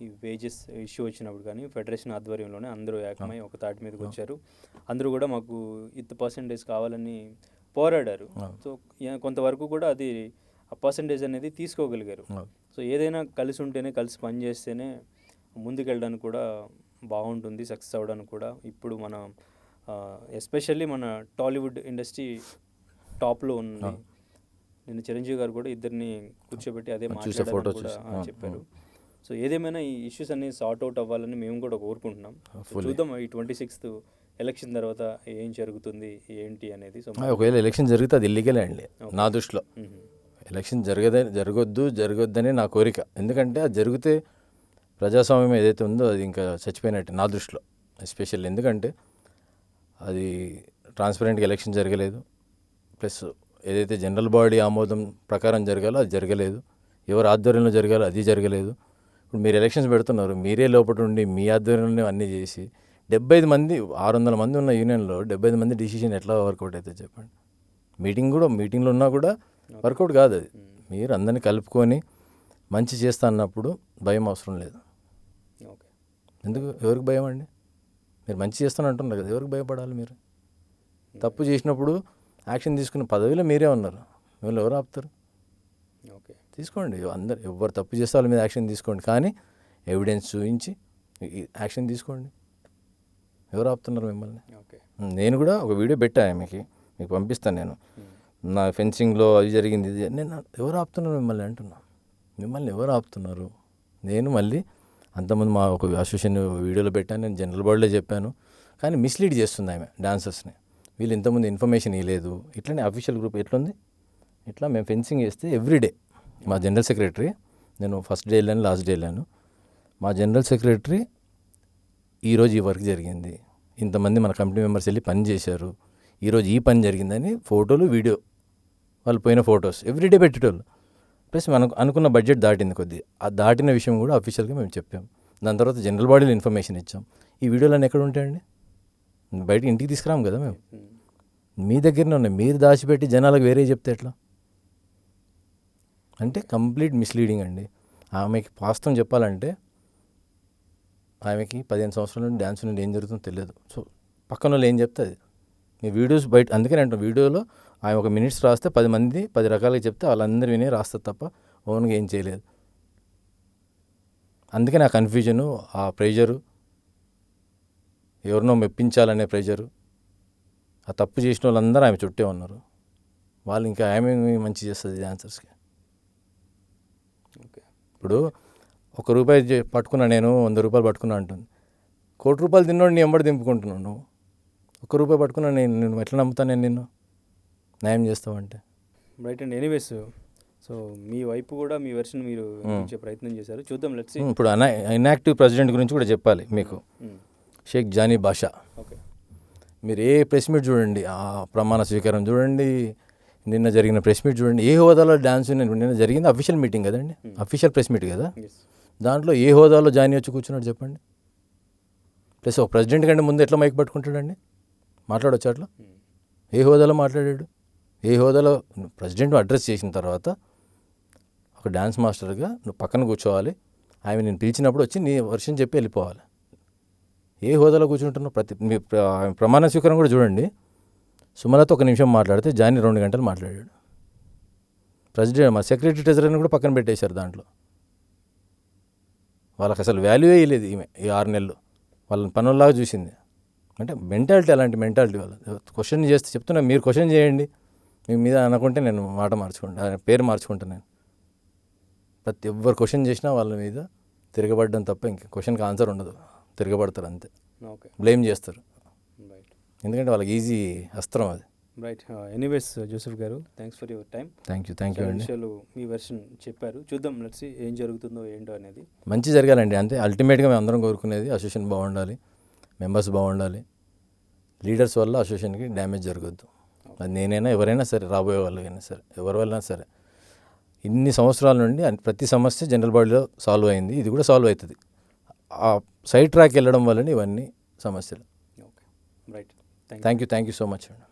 ఈ వేజెస్ ఇష్యూ వచ్చినప్పుడు కానీ ఫెడరేషన్ ఆధ్వర్యంలోనే అందరూ ఏకమై ఒక తాటి మీదకి వచ్చారు. అందరూ కూడా మాకు ఇంత పర్సెంటేజ్ కావాలని పోరాడారు. సో కొంతవరకు కూడా అది ఆ పర్సెంటేజ్ అనేది తీసుకోగలిగారు. సో ఏదైనా కలిసి ఉంటేనే, కలిసి పని చేస్తేనే ముందుకెళ్ళడానికి కూడా బాగుంటుంది, సక్సెస్ అవ్వడానికి కూడా. ఇప్పుడు మన ఎస్పెషల్లీ మన టాలీవుడ్ ఇండస్ట్రీ టాప్లో ఉంది. నిన్న చిరంజీవి గారు కూడా ఇద్దరిని కూర్చోబెట్టి అదే మాట్లాడారు కూడా చెప్పారు. సో ఏదేమైనా ఈ ఇష్యూస్ అన్ని సార్ట్ అవుట్ అవ్వాలని మేము కూడా కోరుకుంటున్నాం. చూద్దాం ఈ 26th ఎలక్షన్ తర్వాత ఏం జరుగుతుంది ఏంటి అనేది. సో ఒకవేళ ఎలక్షన్ జరిగితే అది ఇల్లీగలే అండి నా దృష్టిలో. ఎలక్షన్ జరగొద్దనే నా కోరిక. ఎందుకంటే అది జరిగితే ప్రజాస్వామ్యం ఏదైతే ఉందో అది ఇంకా చచ్చిపోయినట్టు నా దృష్టిలో. ఎస్పెషల్లీ ఎందుకంటే అది ట్రాన్స్పరెంట్గా ఎలక్షన్ జరగలేదు, ప్లస్ ఏదైతే జనరల్ బాడీ ఆమోదం ప్రకారం జరగాలో అది జరగలేదు, ఎవరు ఆధ్వర్యంలో జరగాలో అది జరగలేదు. ఇప్పుడు మీరు ఎలక్షన్స్ పెడుతున్నారు, మీరే లోపల ఉండి మీ ఆధ్వర్యంలో అన్నీ చేసి 75 మంది 600 మంది ఉన్న యూనియన్లో 75 మంది డిసిషన్ ఎట్లా వర్కౌట్ అవుతుంది చెప్పండి. మీటింగ్లో ఉన్నా కూడా వర్కౌట్ కాదు అది. మీరు అందరినీ కలుపుకొని మంచి చేస్తా అన్నప్పుడు భయం అవసరం లేదు. ఓకే. ఎందుకు, ఎవరికి భయం అండి? మీరు మంచి చేస్తాను అంటున్నారు కదా, ఎవరికి భయపడాలి? మీరు తప్పు చేసినప్పుడు యాక్షన్ తీసుకునే పదవిలో మీరే ఉన్నారు, మిమ్మల్ని ఎవరు ఆపుతారు? ఓకే. తీసుకోండి, అందరు ఎవరు తప్పు చేస్తే వాళ్ళ మీద యాక్షన్ తీసుకోండి, కానీ ఎవిడెన్స్ చూపించి యాక్షన్ తీసుకోండి. ఎవరు ఆపుతున్నారు మిమ్మల్ని? ఓకే. నేను కూడా ఒక వీడియో పెట్టాను మీకు పంపిస్తాను. నేను నా ఫెన్సింగ్లో అది జరిగింది, ఇది నేను ఎవరు ఆపుతున్నారు మిమ్మల్ని అంటున్నా. మిమ్మల్ని ఎవరు ఆపుతున్నారు? నేను మళ్ళీ అంతకుముందు మా ఒక అసోసియేషన్ వీడియోలో పెట్టాను, నేను జనరల్ బాడీలో చెప్పాను, కానీ మిస్లీడ్ చేస్తుంది ఆమె డాన్సర్స్ని. వీళ్ళు ఇంతకుముందు ఇన్ఫర్మేషన్ ఇవ్వలేదు. ఇట్లనే అఫీషియల్ గ్రూప్ ఎట్లుంది, ఇట్లా మేము ఫెన్సింగ్ చేస్తే ఎవ్రీడే మా జనరల్ సెక్రటరీ, నేను ఫస్ట్ డే వెళ్ళాను, లాస్ట్ డే వెళ్ళాను, మా జనరల్ సెక్రటరీ ఈరోజు ఈ వర్క్ జరిగింది, ఇంతమంది మన కమిటీ మెంబర్స్ వెళ్ళి పని చేశారు, ఈరోజు ఈ పని జరిగిందని ఫోటోలు వీడియో వాళ్ళు పోయిన ఫొటోస్ ఎవ్రీడే పెట్టేటోళ్ళు. ప్లస్ మనకు అనుకున్న బడ్జెట్ దాటింది కొద్దిగా, ఆ దాటిన విషయం కూడా అఫీషియల్గా మేము చెప్పాం. దాని తర్వాత జనరల్ బాడీలో ఇన్ఫర్మేషన్ ఇచ్చాం. ఈ వీడియోలన్నీ ఎక్కడ ఉంటాయండి? బయటకి ఇంటికి తీసుకురాము కదా మేము, మీ దగ్గరనే ఉన్నాయి. మీరు దాచిపెట్టి జనాలకు వేరే చెప్తే ఎట్లా? అంటే కంప్లీట్ మిస్లీడింగ్ అండి. ఆమెకి వాస్తవం చెప్పాలంటే ఆమెకి 15 సంవత్సరాల నుండి డ్యాన్స్ నుండి ఏం జరుగుతుందో తెలియదు. సో పక్కన వాళ్ళు ఏం చెప్తే అది మీ వీడియోస్ బయట. అందుకని అంటాం, వీడియోలో ఆమె ఒక మినిట్స్ రాస్తే 10 మంది 10 రకాలుగా చెప్తే వాళ్ళందరూ వినే రాస్తారు తప్ప ఓన్గా ఏం చేయలేదు. అందుకే నా కన్ఫ్యూజను, ఆ ప్రెషరు, ఎవరినో మెప్పించాలనే ప్రెషరు, ఆ తప్పు చేసిన వాళ్ళందరూ ఆమె చుట్టే ఉన్నారు. వాళ్ళు ఇంకా ఆమె మంచి చేస్తుంది డాన్సర్స్కి. ఓకే. ఇప్పుడు ₹1 పట్టుకున్నా, నేను ₹100 పట్టుకున్నా అంటుంది. ₹1,00,00,000 తిన్నోడు నీ ఎంబడి దింపుకుంటున్నావు. నువ్వు ₹1 పట్టుకున్నా, నేను ఎట్లా నమ్ముతాను? నేను నిన్ను న్యాయం చేస్తావంటే. రైట్ అండి. ఎనీవేస్, సో మీ వైపు కూడా మీ వెర్షన్ మీరు వినిపించే ప్రయత్నం చేశారు. చూద్దాం, లెట్స్ సీ. ఇప్పుడు ఇన్యాక్టివ్ ప్రెసిడెంట్ గురించి కూడా చెప్పాలి మీకు. షేక్ జానీ బాషా. ఓకే. మీరు ఏ ప్రెస్ మీట్ చూడండి, ఆ ప్రమాణ స్వీకారం చూడండి, నిన్న జరిగిన ప్రెస్ మీట్ చూడండి, ఏ హోదాలో డ్యాన్స్ యూనియన్ నిన్న జరిగింది అఫీషియల్ మీటింగ్ కదండి, అఫీషియల్ ప్రెస్ మీట్ కదా, దాంట్లో ఏ హోదాలో జాయిన్ వచ్చి కూర్చున్నాడు చెప్పండి. ప్లస్ ఒక ప్రెసిడెంట్ కంటే ముందు ఎట్లా మైక్ పట్టుకుంటాడండి, మాట్లాడొచ్చు అట్లా? ఏ హోదాలో మాట్లాడాడు? ఏ హోదాలో ప్రెసిడెంట్ అడ్రస్ చేసిన తర్వాత ఒక డ్యాన్స్ మాస్టర్గా నువ్వు పక్కన కూర్చోవాలి, ఆమె నేను పిలిచినప్పుడు వచ్చి నీ వర్షం చెప్పి వెళ్ళిపోవాలి. ఏ హోదాలో కూర్చుంటున్నావు? మీ ప్రమాణ స్వీకారం కూడా చూడండి, సుమలతో 1 నిమిషం మాట్లాడితే జాయిన్ 2 గంటలు మాట్లాడాడు. ప్రెసిడెంట్ మా సెక్రటరీ ట్రెజరర్ని కూడా పక్కన పెట్టేశారు దాంట్లో. వాళ్ళకి అసలు వాల్యూయే లేదు ఈమె ఈ 6 నెలలు, వాళ్ళని పనుల్లాగా చూసింది. అంటే మెంటాలిటీ అలాంటి మెంటాలిటీ వాళ్ళ. క్వశ్చన్ చేస్తే చెప్తున్నా, మీరు క్వశ్చన్ చేయండి, మీ మీద అనుకుంటే నేను మాట మార్చుకుంటాను, పేరు మార్చుకుంటాను నేను. ప్రతి ఎవ్వరు క్వశ్చన్ చేసినా వాళ్ళ మీద తిరగబడ్డం తప్ప ఇంక క్వశ్చన్కి ఆన్సర్ ఉండదు, తిరగబడతారు అంతే, ఓకే, బ్లేమ్ చేస్తారు. రైట్, ఎందుకంటే వాళ్ళకి ఈజీ అస్త్రం అది. రైట్. ఎనీవేస్ జోసెఫ్ గారు, thanks for your time. Thank you అండి. విషయాలు మీ వెర్షన్ చెప్పారు, చూద్దాం లెట్స్ సీ ఏం జరుగుతుందో ఏంటో అనేది. మంచి జరగాలండి, అంతే అల్టిమేట్గా మేము అందరం కోరుకునేది. అసోసియేషన్ బాగుండాలి, మెంబర్స్ బాగుండాలి, లీడర్స్ వల్ల అసోసియేషన్కి డ్యామేజ్ జరగద్దు. అది నేనైనా ఎవరైనా సరే, రాబోయే వాళ్ళకైనా సరే, ఎవరి వల్ల సరే. ఇన్ని సంవత్సరాల నుండి ప్రతి సమస్య జనరల్ బాడీలో సాల్వ్ అయింది, ఇది కూడా సాల్వ్ అవుతుంది. ఆ సైడ్ ట్రాక్ వెళ్ళడం వల్లనే ఇవన్నీ సమస్యలు. Okay, right, thank you so much అండి.